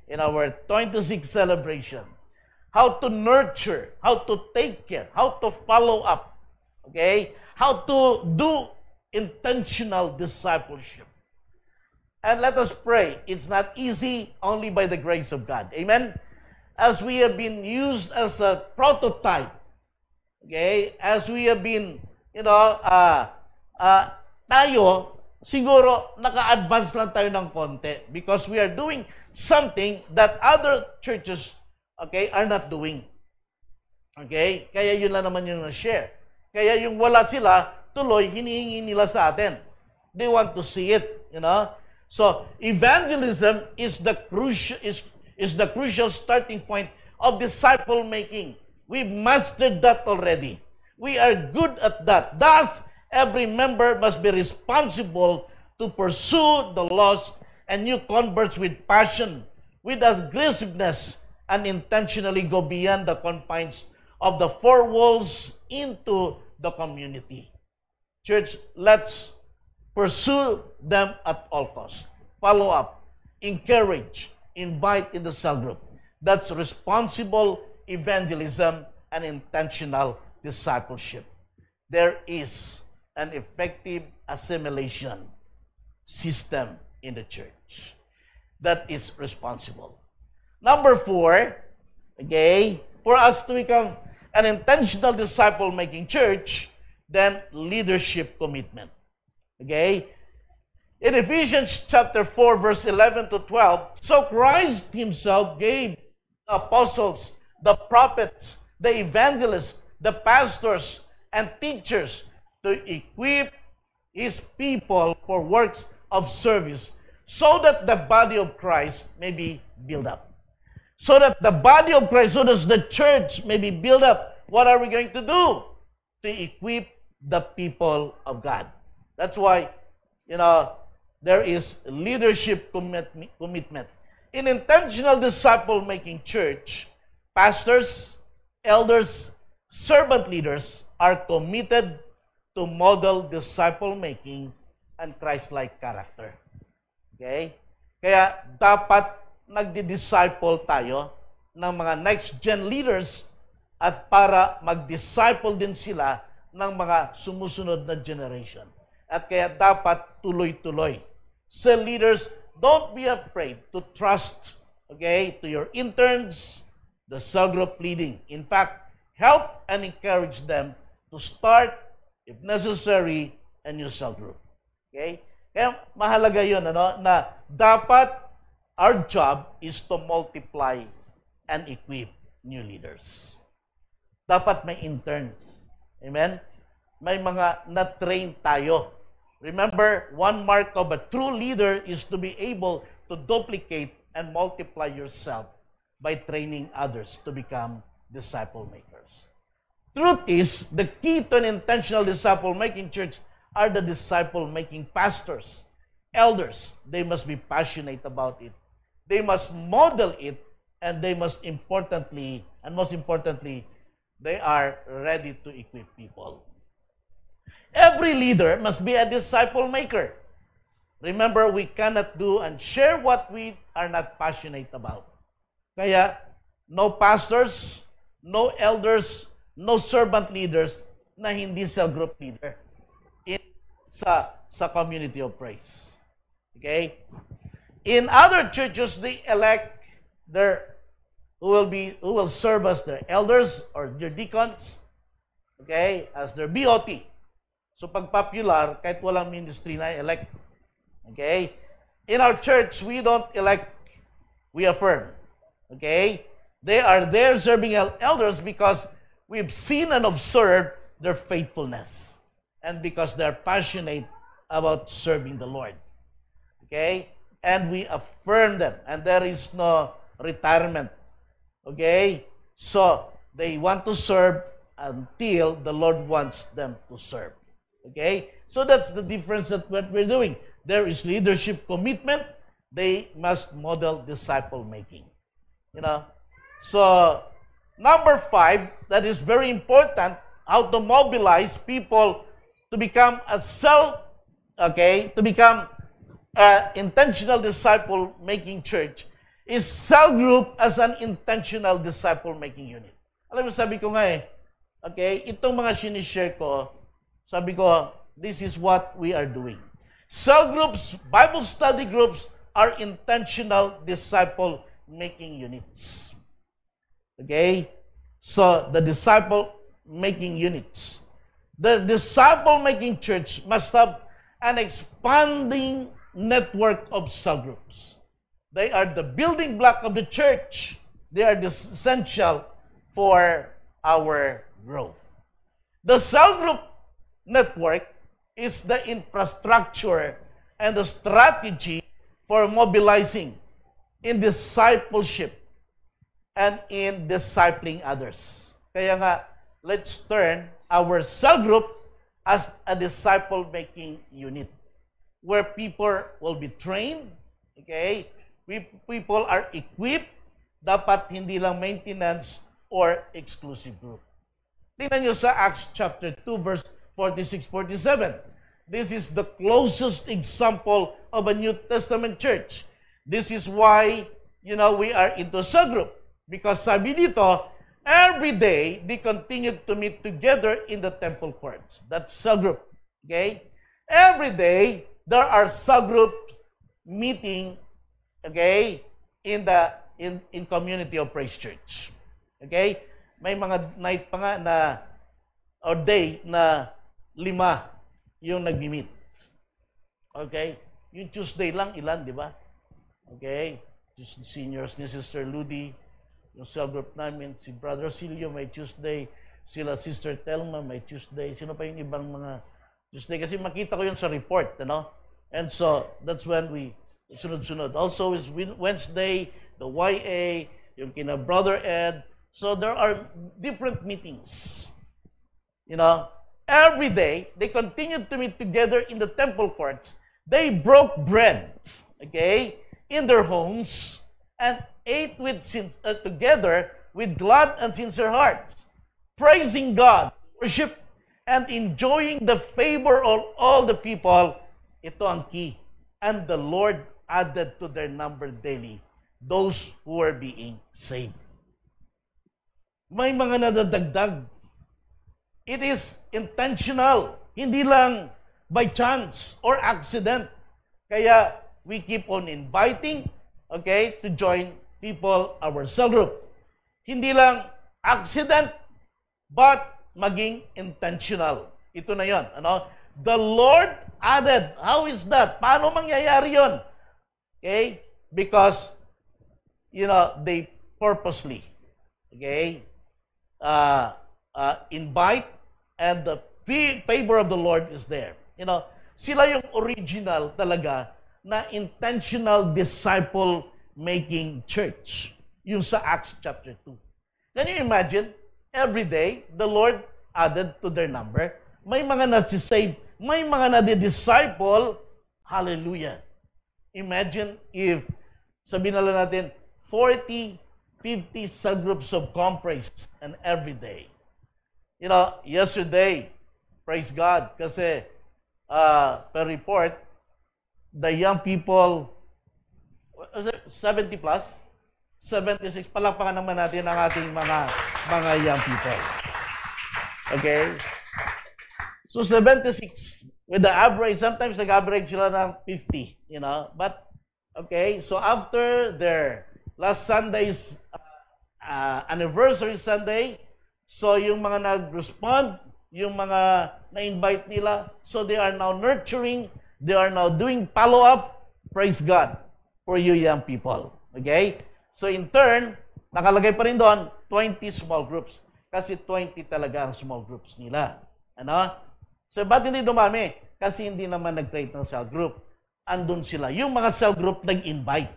In our 26 celebration. how to nurture, how to take care, how to follow up, okay? How to do intentional discipleship. And let us pray. It's not easy, only by the grace of God. Amen? As we have been used as a prototype, okay? As we have been, tayo, siguro naka-advance lang tayo ng konti because we are doing something that other churches, okay, are not doing. Okay? Kaya yun lang naman yung na-share. Kaya yung wala sila, tuloy, hinihingi nila sa atin. They want to see it, So, evangelism is the crucial starting point of disciple making. We've mastered that already. We are good at that. Thus, every member must be responsible to pursue the lost and new converts with passion, with aggressiveness, and intentionally go beyond the confines of the four walls into the community. Church, let's pursue them at all costs. Follow up, encourage, invite in the cell group. That's responsible evangelism and intentional discipleship. There is an effective assimilation system in the church that is responsible. Number 4, okay, for us to become an intentional disciple-making church, then leadership commitment. Okay? In Ephesians chapter 4, verse 11 to 12, so Christ himself gave the apostles, the prophets, the evangelists, the pastors, and teachers to equip his people for works of service so that the body of Christ may be built up. So that the body of Christ, so that the church may be built up. What are we going to do? To equip the people of God. That's why, there is leadership commitment. In intentional disciple-making church, pastors, elders, servant leaders are committed to model disciple-making and Christ-like character. Okay? Kaya dapat nagdi-disciple tayo ng mga next-gen leaders at para mag-disciple din sila ng mga sumusunod na generation. At kaya dapat tuloy-tuloy. So leaders, don't be afraid to trust, okay, to your interns, the cell group leading. In fact, help and encourage them to start, if necessary, a new cell group. Okay? Kaya mahalaga yun, na dapat our job is to multiply and equip new leaders. Dapat may interns. Amen? May mga na-train tayo. Remember, one mark of a true leader is to be able to duplicate and multiply yourself by training others to become disciple makers. Truth is, the key to an intentional disciple-making church are the disciple-making pastors, elders. They must be passionate about it. They must model it, and they must most importantly, they are ready to equip people. Every leader must be a disciple maker. Remember, we cannot do and share what we are not passionate about. Kaya, no pastors, no elders, no servant leaders na hindi cell group leader sa community of praise. Okay? In other churches, they elect who will serve as their elders or their deacons, okay, as their BOT. So pag popular, kahit walang ministry na elect. Okay? In our church, we don't elect, we affirm. Okay? They are there serving elders because we've seen and observed their faithfulness and because they're passionate about serving the Lord. Okay? And we affirm them, and there is no retirement. Okay? So, they want to serve until the Lord wants them to serve. Okay? So that's the difference that what we're doing. There is leadership commitment. They must model disciple making. So, number 5, that is very important, how to mobilize people to become to become an intentional disciple-making church, is cell group as an intentional disciple-making unit. Alam mo, sabi ko nga okay, itong mga sinishare ko, sabi ko, this is what we are doing. Cell groups, Bible study groups are intentional disciple-making units. Okay? So, the disciple-making units. The disciple-making church must have an expanding network of cell groups. They are the building block of the church. They are essential for our growth. The cell group network is the infrastructure and the strategy for mobilizing in discipleship and in discipling others. Kaya nga, let's turn our cell group as a disciple-making unit where people will be trained, okay? People are equipped, dapat hindi lang maintenance or exclusive group. Tingnan nyo sa Acts chapter 2, verse 46-47. This is the closest example of a New Testament church. This is why, we are into cell group. Because sabi dito, every day, they continued to meet together in the temple courts. That's cell group. Okay? Every day, there are cell group meeting, okay, in community of Praise Church. Okay? May mga night pa nga na, or day na 5 yung nag-meet. Okay? Yung Tuesday lang, ilan, di ba? Okay? Just seniors ni Sister Ludi, yung cell group namin, si Brother Silio may Tuesday, sila Sister Telma may Tuesday, sino pa yung ibang mga Tuesday? Kasi makita ko yun sa report, And so, that's when we sunod-sunod. Also, is Wednesday, the YA, yung kina Brother Ed. So, there are different meetings. Every day, they continued to meet together in the temple courts. They broke bread, okay, in their homes and ate together with glad and sincere hearts, praising God, worship, and enjoying the favor of all the people. Ito ang key. And the Lord added to their number daily those who were being saved. May mga nadadagdag. It is intentional. Hindi lang by chance or accident. Kaya we keep on inviting, okay, to join people, our cell group. Hindi lang accident, but maging intentional. Ito na yon. The Lord added. How is that? Paano mangyayari yon? Okay? Because, they purposely, okay, invite, and the favor of the Lord is there. Sila yung original talaga na intentional disciple-making church. Yung sa Acts chapter 2. Can you imagine? Every day, the Lord added to their number. May mga nasisave, may mga nadi-disciple. Hallelujah. Imagine if, sabihin na lang natin, 40, 50 cell groups of comprise and every day. Yesterday, praise God, kasi per report, the young people, 70 plus, 76, palakpakan naman natin ang ating mga young people. Okay? So 76, with the average, sometimes nag-average sila ng 50, But, okay, so after their last Sunday's anniversary Sunday, so yung mga nag-respond, yung mga na-invite nila, so they are now nurturing, they are now doing follow-up. Praise God for you young people. Okay? So in turn, nakalagay pa rin doon, 20 small groups. Kasi 20 talaga ang small groups nila. So ba't hindi dumami? Kasi hindi naman nag-create ng cell group. Andun sila. Yung mga cell group nag-invite.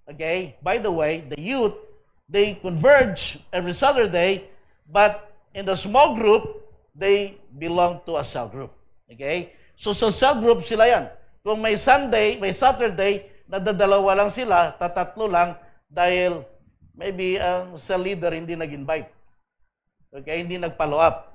Okay? By the way, the youth, they converge every Saturday, but in the small group, they belong to a cell group. Okay? So sa cell group sila yan. Kung may Sunday, may Saturday, nadadalawa lang sila, tatatlo lang, dahil maybe ang cell leader hindi nag-invite. Okay? Hindi nag-follow up.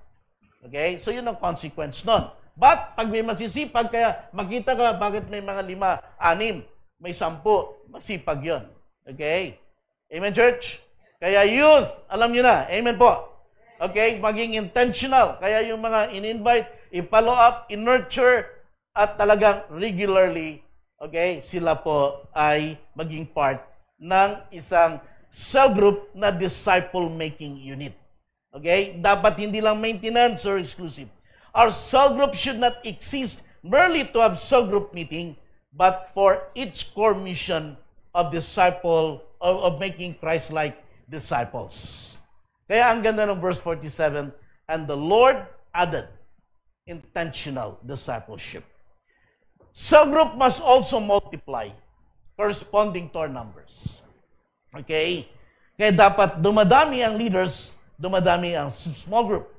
Okay? So yun ang consequence nun. But pag may masisipag, kaya makita ka bakit may mga 5, 6, may 10, masipag yun. Okay? Amen, church? Kaya youth, alam nyo na. Amen po. Okay? Maging intentional. Kaya yung mga in-invite, i-follow up, i-nurture, at talagang regularly, okay, sila po ay maging part ng isang cell group na disciple-making unit. Okay? Dapat hindi lang maintenance or exclusive. Our cell group should not exist merely to have cell group meeting, but for each core mission of making Christ-like disciples. Kaya ang ganda ng verse 47, and the Lord added intentional discipleship. Cell group must also multiply corresponding to our numbers. Okay? Kaya dapat dumadami ang leaders, dumadami ang small group.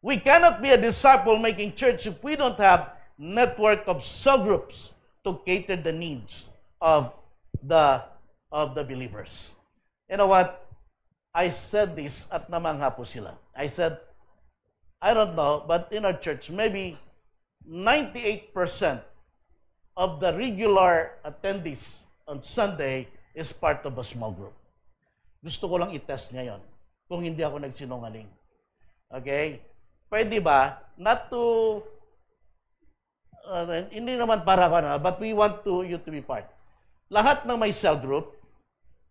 We cannot be a disciple-making church if we don't have network of cell groups to cater the needs of the believers. You know what? I said this at namangha po sila. I said, I don't know, but in our church, maybe 98% of the regular attendees on Sunday is part of a small group. Gusto ko lang i-test ngayon kung hindi ako nagsinungaling. Okay? Pwede ba? Not to, hindi naman para ko na, but we want you to be part. Lahat ng may cell group,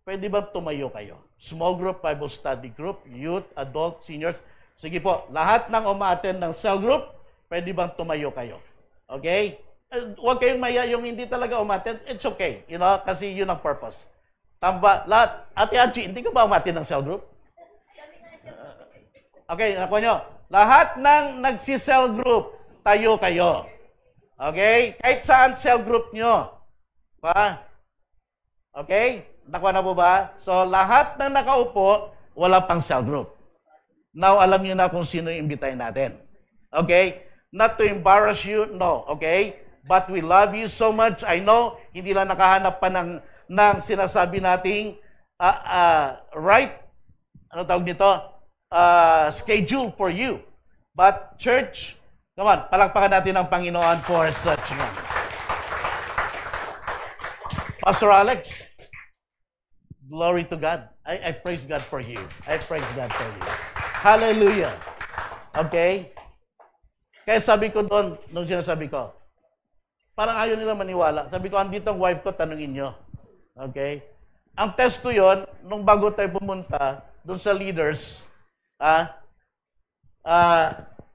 pwede bang tumayo kayo? Small group, Bible study group, youth, adult, seniors. Sige po, lahat ng umaattend ng cell group, pwede bang tumayo kayo? Okay? Huwag kayong maya yung hindi talaga umaattend. It's okay, you know, kasi yun ang purpose. Tamba, lahat. Ate Anchi, hindi ka ba umaattend ng cell group? Okay, nakuha nyo. Lahat ng nagsi-cell group, tayo kayo. Okay? Kahit saan cell group nyo. Pa? Okay? Nakuha na po ba? So, lahat ng nakaupo, wala pang cell group. Now, alam niyo na kung sino yung imbitahin natin. Okay? Not to embarrass you, no. Okay? But we love you so much. I know, hindi lang nakahanap pa ng sinasabi nating right, ano tawag nito? Schedule for you. But, church, come on, palakpakan natin ang Panginoon for such one. Pastor Alex, glory to God. I praise God for you. I praise God for you. Hallelujah. Okay? Kaya sabi ko doon, nung sinasabi ko, parang ayaw nila maniwala. Sabi ko, andito ang wife ko, tanungin nyo. Okay? Ang test ko yon nung bago tayo pumunta, doon sa leaders,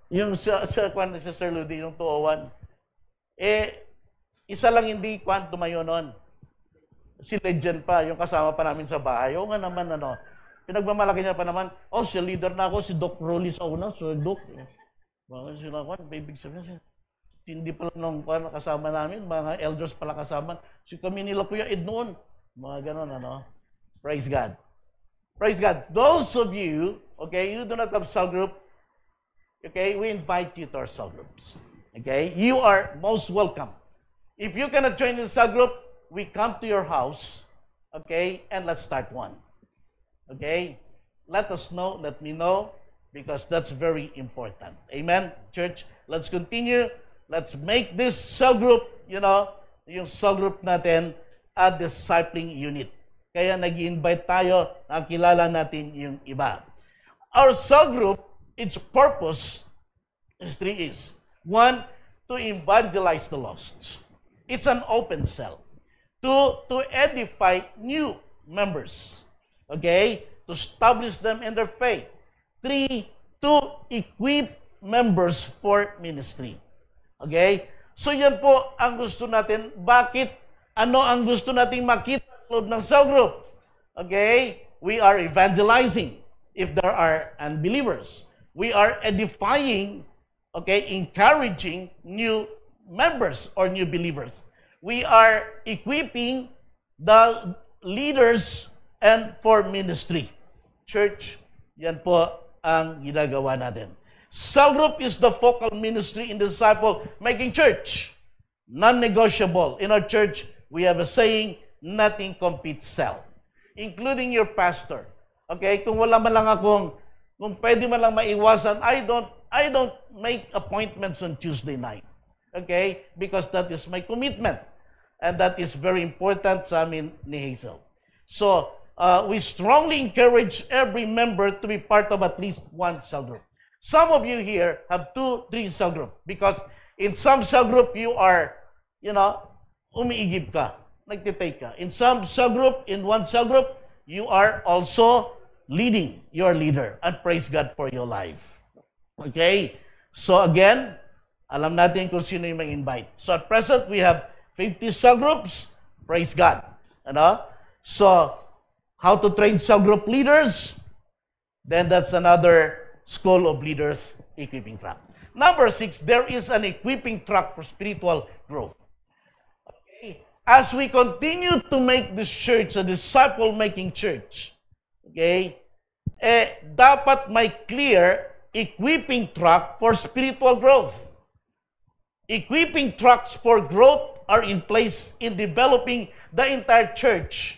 yung sa Sir Ludi, yung 201, isa lang hindi tumayo noon. Si Legend pa, yung kasama pa namin sa bahay. O nga naman, pinagmamalaki niya pa naman, si leader na ako, si Doc Rolly sa una, so Doc, sila ko, big sabihin, hindi pala nung kasama namin, mga elders pala kasama, si kami nila Kuya Ed noon, mga ganon, Praise God. Praise God. Those of you, okay, you do not have cell group, okay, we invite you to our cell groups. Okay? You are most welcome. If you cannot join the cell group, we come to your house, okay, and let's start one. Okay? Let us know, let me know, because that's very important. Amen? Church, let's continue. Let's make this cell group, yung cell group natin, a discipling unit. Kaya nag-invite tayo, nakilala natin yung iba. Our cell group, its purpose is three. One, to evangelize the lost. It's an open cell. Two, to edify new members. Okay? To establish them in their faith. Three, to equip members for ministry. Okay? So yan po ang gusto natin. Bakit? Ano ang gusto nating makita sa loob ng cell group? Okay? We are evangelizing if there are unbelievers. We are edifying, okay, encouraging new members or new believers. We are equipping the leaders and for ministry. Church, yan po ang ginagawa natin. Cell group is the focal ministry in the disciple-making church. Non-negotiable. In our church, we have a saying, nothing competes cell. Including your pastor. Okay? Kung wala man lang kung pwede man lang maiwasan, I don't make appointments on Tuesday night. Okay? Because that is my commitment. And that is very important sa amin ni Hazel. So, we strongly encourage every member to be part of at least one cell group. Some of you here have 2, 3 cell group because in some cell group you are, umiigib ka, nagtitake ka. In some cell group, in one cell group, you are also leading your leader. And praise God for your life. Okay? So again, alam natin kung sino yung mag-invite. So at present, we have 50 cell groups. Praise God. So, how to train cell group leaders? Then that's another School of Leaders equipping track. Number 6, there is an equipping track for spiritual growth. Okay. As we continue to make this church a disciple-making church, okay, dapat may clear equipping track for spiritual growth. Equipping tracks for growth are in place in developing the entire church.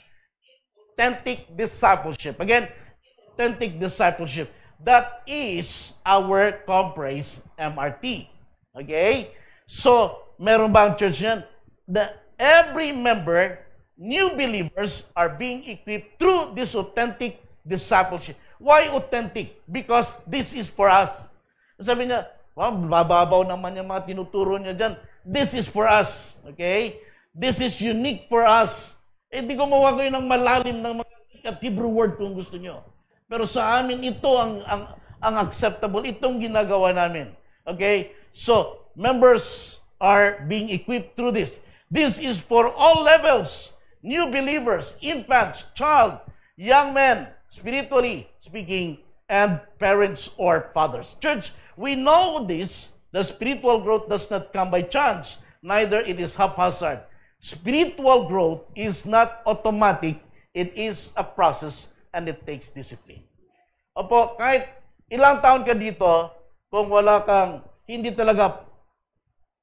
Authentic discipleship. Again, authentic discipleship. That is our Comprise MRT. Okay? So, meron ba ang church yan? Every member, new believers, are being equipped through this authentic discipleship. Why authentic? Because this is for us. Sabi niya, wow, bababaw naman yung mga tinuturo niya dyan. This is for us. Okay? This is unique for us. Hindi gumawa kayo ng malalim ng mga Hebrew word kung gusto niyo. Pero sa amin, ito ang acceptable. Itong ginagawa namin. Okay? So, members are being equipped through this. This is for all levels. New believers, infants, child, young men, spiritually speaking, and parents or fathers. Church, we know this. The spiritual growth does not come by chance. Neither it is haphazard. Spiritual growth is not automatic. It is a process and it takes discipline. Opo, kahit ilang taon ka dito, kung wala kang hindi talaga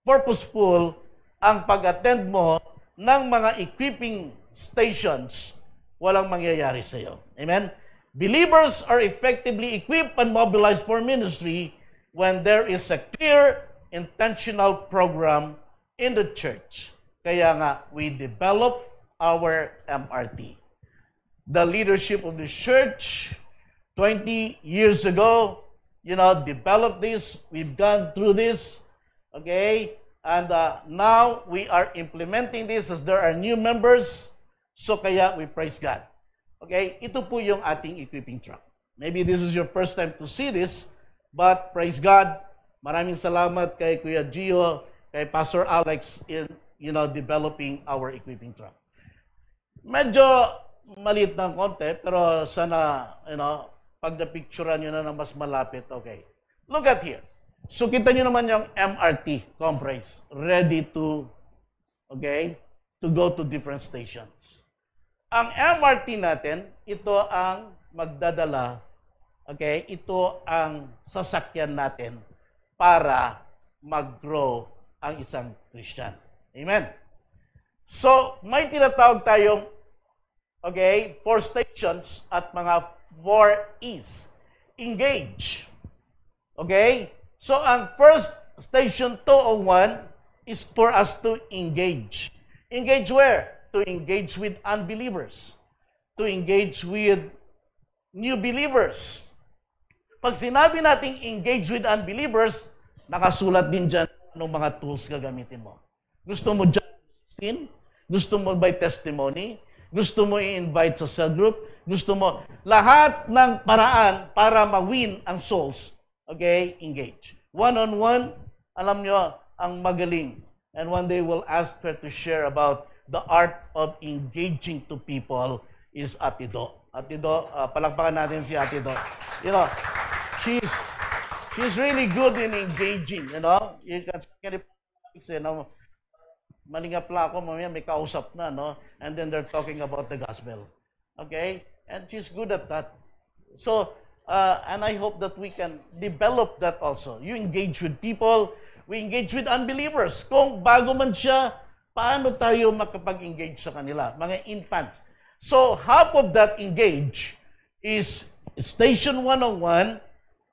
purposeful ang pag-attend mo ng mga equipping stations, walang mangyayari sa iyo. Amen? Believers are effectively equipped and mobilized for ministry when there is a clear, intentional program in the church. Kaya nga, we develop our MRT. The leadership of the church 20 years ago, developed this. We've gone through this. Okay? And now we are implementing this as there are new members. So kaya we praise God. Okay? Ito po yung ating equipping track. Maybe this is your first time to see this, but praise God. Maraming salamat kay Kuya Gio, kay Pastor Alex in developing our equipping track. Medyo maliit ng konti, pero sana, pag na-picturean nyo na mas malapit, okay. Look at here. So, kita nyo naman yung MRT, Comprise, ready to go to different stations. Ang MRT natin, ito ang magdadala, ito ang sasakyan natin para mag-grow ang isang Christian. Amen? So, may tinatawag tayong 4 stations at mga 4 E's. Engage. Okay? So, ang first station 201 is for us to engage. Engage where? To engage with unbelievers. To engage with new believers. Pag sinabi nating engage with unbelievers, nakasulat din dyan anong mga tools gagamitin mo. Gusto mo dyan? Gusto mo by testimony? Gusto mo i-invite sa cell group? Gusto mo lahat ng paraan para ma-win ang souls. Okay? Engage. One-on-one, alam nyo, ang magaling. And one day we'll ask her to share about the art of engaging to people is Ate Do. Ate Do, palakpakan natin si Ate Do. She's really good in engaging, You can malingap lang ako, mamaya may kausap na, And then they're talking about the gospel. Okay? And she's good at that. So, and I hope that we can develop that also. You engage with people, we engage with unbelievers. Kung bago man siya, paano tayo makapag-engage sa kanila? Mga infants. So, half of that engage is Station 101,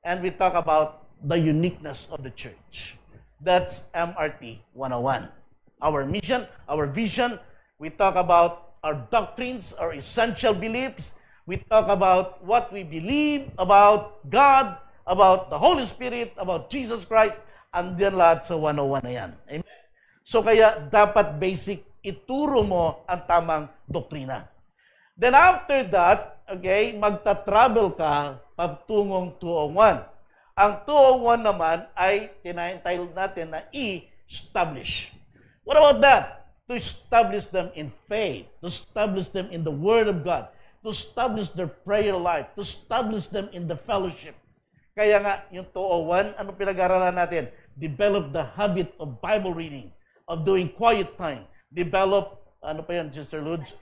and we talk about the uniqueness of the church. That's MRT 101. Our mission, our vision, we talk about our doctrines, our essential beliefs. We talk about what we believe about God, about the Holy Spirit, about Jesus Christ, and then lahat sa 101 na yan. Amen? So kaya dapat basic, ituro mo ang tamang doktrina. Then after that, okay, magta-travel ka patungong 201. Ang 201 naman ay tinatitle natin na establish. What about that? To establish them in faith, to establish them in the Word of God, to establish their prayer life, to establish them in the fellowship. Kaya nga, yung 201, ano pinag-aralan natin? Develop the habit of Bible reading, of doing quiet time. Develop, ano pa yan, Sister Lourdes?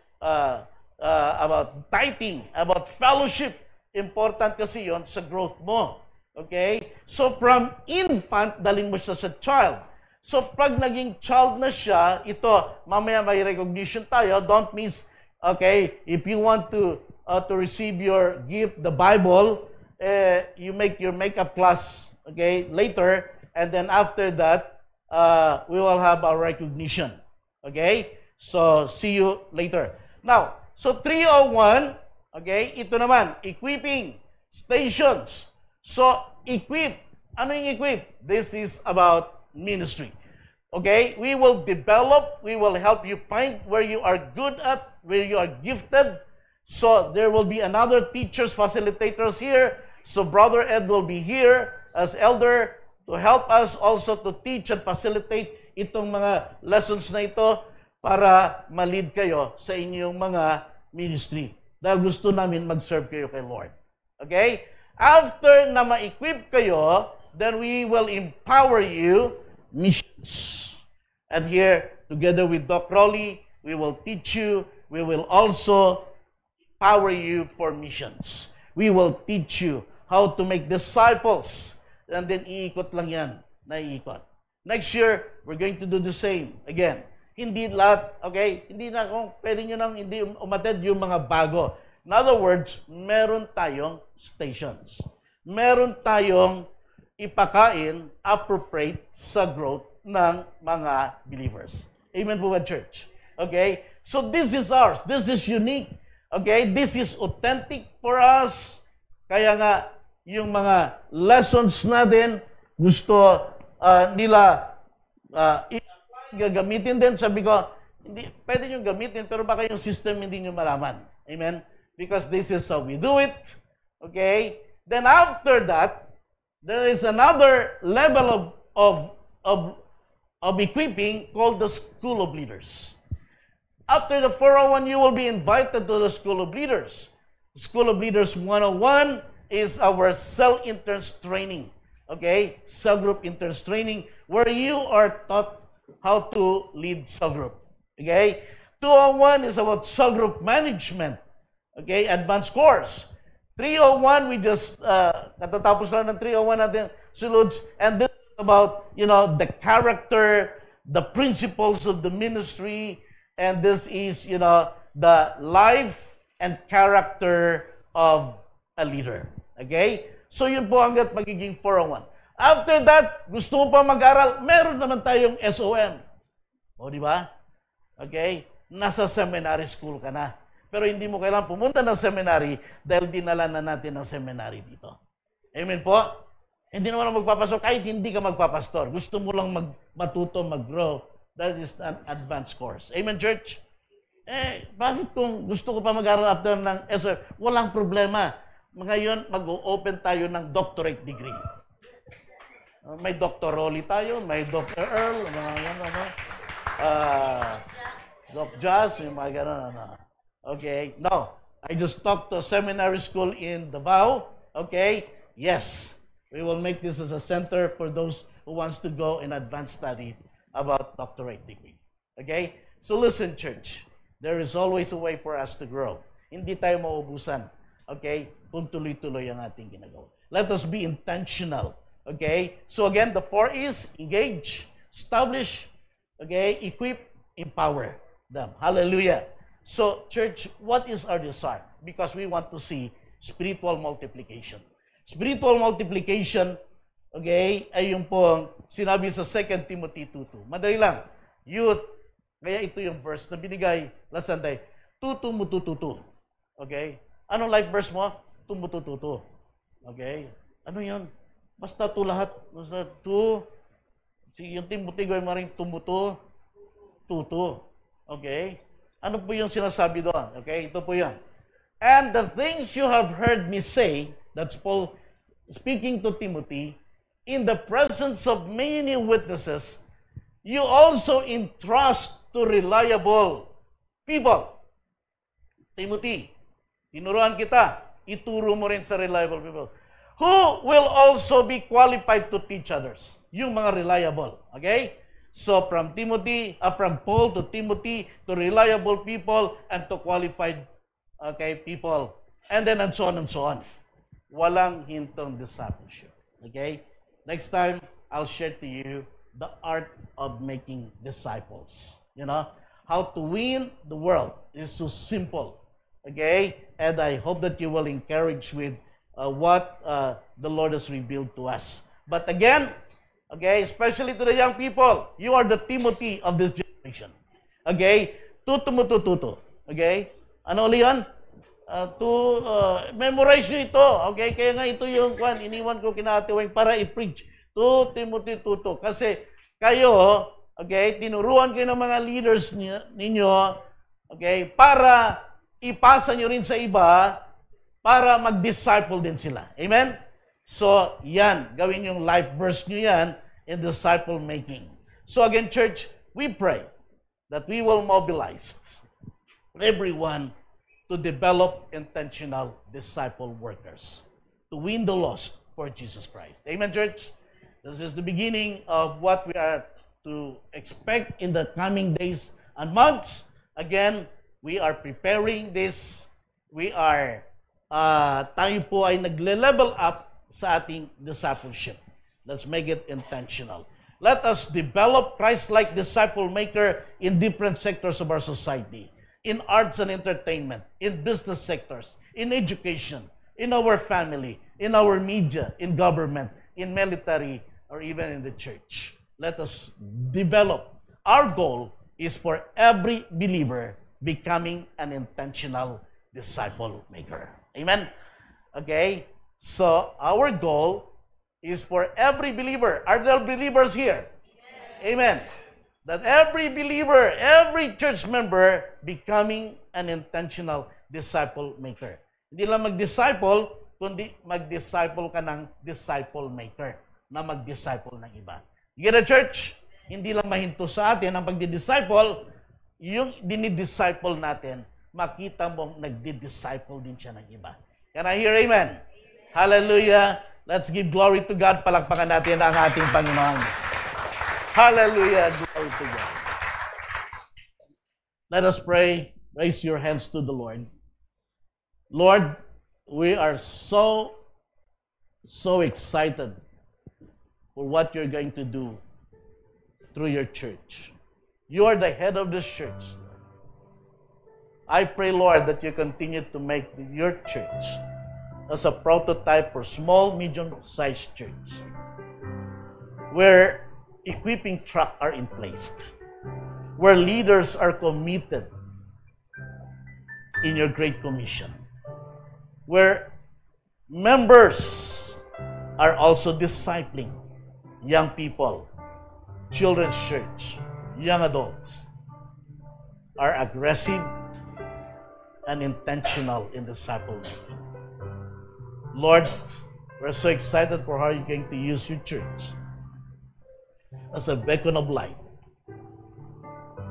About tithing, about fellowship. Important kasi yon sa growth mo. Okay? So from infant, dalhin mo siya sa child. So pag naging child na siya, ito, mamaya may recognition tayo, don't miss. Okay? If you want to receive your gift, the Bible, you make your makeup class, okay, later, and then after that, we will have our recognition. Okay? So, see you later. Now, so 301, okay, ito naman, equipping stations. So, equip. Ano yung equip? This is about ministry. Okay? We will develop, we will help you find where you are good at, where you are gifted. So, there will be another teachers, facilitators here. So, Brother Ed will be here as elder to help us also to teach and facilitate itong mga lessons na ito para ma-lead kayo sa inyong mga ministry. Dahil gusto namin mag-serve kayo kay Lord. Okay? After na ma-equip kayo, then we will empower you missions. And here, together with Doc Rowley, we will teach you, we will also empower you for missions. We will teach you how to make disciples. And then iikot lang yan, naiikot. Next year, we're going to do the same. Again, hindi lahat, okay? Hindi na kung pwede nyo nang hindi umatid yung mga bago. In other words, meron tayong stations. Meron tayong ipakain, appropriate sa growth ng mga believers. Amen po ba, church? Okay? So this is ours. This is unique. Okay? This is authentic for us. Kaya nga, yung mga lessons natin, gusto nila gagamitin din. Sabi ko, hindi, pwede nyo gamitin, pero baka yung system hindi nyo malaman. Amen? Because this is how we do it. Okay? Then after that, there is another level of equipping called the School of Leaders. After the 401, you will be invited to the School of Leaders. School of Leaders 101 is our cell interns training. Okay? Cell group interns training where you are taught how to lead cell group. Okay? 201 is about cell group management. Okay? Advanced course. 301, we just, katatapos lang ng 301 natin, Lourdes, and this is about, the character, the principles of the ministry, and this is, the life and character of a leader. Okay? So yun po hanggat magiging 401. After that, gusto mo pa mag-aral, meron naman tayong SOM. O, di ba? Okay? Nasa seminary school ka na. Pero hindi mo kailangan pumunta ng seminary dahil dinala na natin ng seminary dito. Amen po? Hindi naman magpapasok kahit hindi ka magpapastor. Gusto mo lang matuto, mag-grow. That is an advanced course. Amen, church? Bakit kung gusto ko pa mag-aral after ng SOM? Walang problema. Ngayon, mag-open tayo ng doctorate degree. May Dr. Rolly tayo, may Dr. Earl, Doc Jazz, yung mga gano'n. Okay, no. I just talked to a seminary school in Davao. Okay, yes. We will make this as a center for those who wants to go in advanced studies about doctorate degree. Okay? So listen, church. There is always a way for us to grow. Hindi tayo maubusan. Okay? Kung tuloy-tuloy ang ating ginagawa. Let us be intentional. Okay? So again, the 4 is engage, establish, okay, equip, empower them. Hallelujah. So, church, what is our desire? Because we want to see spiritual multiplication. Spiritual multiplication, okay, ay yung pong sinabi sa 2 Timothy 2:2. Madali lang. Youth, kaya ito yung verse na binigay last Sunday. tumutututu. Okay? Anong life verse mo? Tumutututu. Okay? Ano yun? Basta to lahat. Basta to. Yung Timothy gawin mo rin tumutu. Tutu. Okay? Ano po yung sinasabi doon? Okay? Ito po yun. And the things you have heard me say, that's Paul speaking to Timothy, in the presence of many witnesses, you also entrust to reliable people. Timothy, tinuruan kita, ituro mo rin sa reliable people, who will also be qualified to teach others. Yung mga reliable. Okay? So from Paul to Timothy, to reliable people, and to qualified people. And then and so on and so on. Walang hintong discipleship. Okay? Next time, I'll share to you the art of making disciples. You know, how to win the world is so simple. Okay? And I hope that you will encourage with what the Lord has revealed to us. But again, okay, especially to the young people, you are the Timothy of this generation. Okay? Tutumutututo. Okay? Ano ulit yan? Memorize nyo ito. Okay? Kaya nga ito yung iniwan ko kinatiwing para i-preach. Timothy tuto. Kasi kayo, okay, tinuruan kayo ng mga leaders ninyo, okay, para ipasa nyo rin sa iba, para mag-disciple din sila. Amen? So, yan. Gawin yung life verse nyo yan in disciple making. So again, church, we pray that we will mobilize everyone to develop intentional disciple workers, to win the lost for Jesus Christ. Amen, church? This is the beginning of what we are to expect in the coming days and months. Again, we are preparing this. Tayo po ay nagle-level up sa ating discipleship. Let's make it intentional. Let us develop Christ-like disciple maker in different sectors of our society, in arts and entertainment, in business sectors, in education, in our family, in our media, in government, in military, or even in the church. Let us develop. Our goal is for every believer becoming an intentional disciple maker. Amen? Okay? So, our goal is for every believer. Are there believers here? Amen. That every believer, every church member becoming an intentional disciple maker. Hindi lang mag-disciple, kundi mag-disciple ka ng disciple maker na mag-disciple ng iba. Get a church? Hindi lang mahinto sa atin ang pagdi-disciple, yung dinidisciple natin, makita mong nagdi-disciple din siya ng iba. Can I hear amen? Hallelujah. Let's give glory to God. Palakpakan natin ang ating Panginoon. Hallelujah. Glory to God. Let us pray. Raise your hands to the Lord. Lord, we are so excited for what you're going to do through your church. You are the head of this church. I pray, Lord, that you continue to make your church as a prototype for small, medium-sized church, where equipping trucks are in place, where leaders are committed in your Great Commission, where members are also discipling young people, children's church, young adults, are aggressive and intentional in disciple making. Lord, we're so excited for how you're going to use your church as a beacon of light.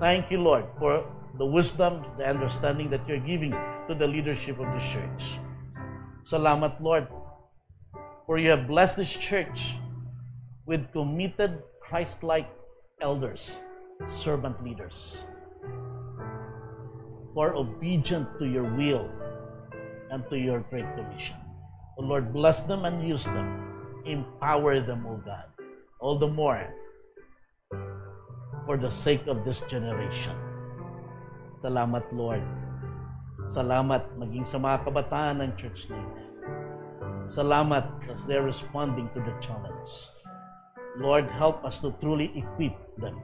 Thank you, Lord, for the wisdom, the understanding that you're giving to the leadership of this church. Salamat, Lord, for you have blessed this church with committed Christ-like elders, servant leaders, who are obedient to your will and to your Great Commission. O Lord, bless them and use them. Empower them, O God, all the more for the sake of this generation. Salamat, Lord. Salamat maging sa mga kabataan ng church na ito. Salamat as they're responding to the challenge. Lord, help us to truly equip them,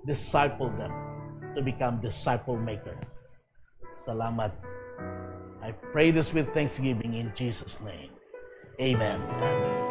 disciple them to become disciple makers. Salamat. I pray this with thanksgiving in Jesus' name. Amen.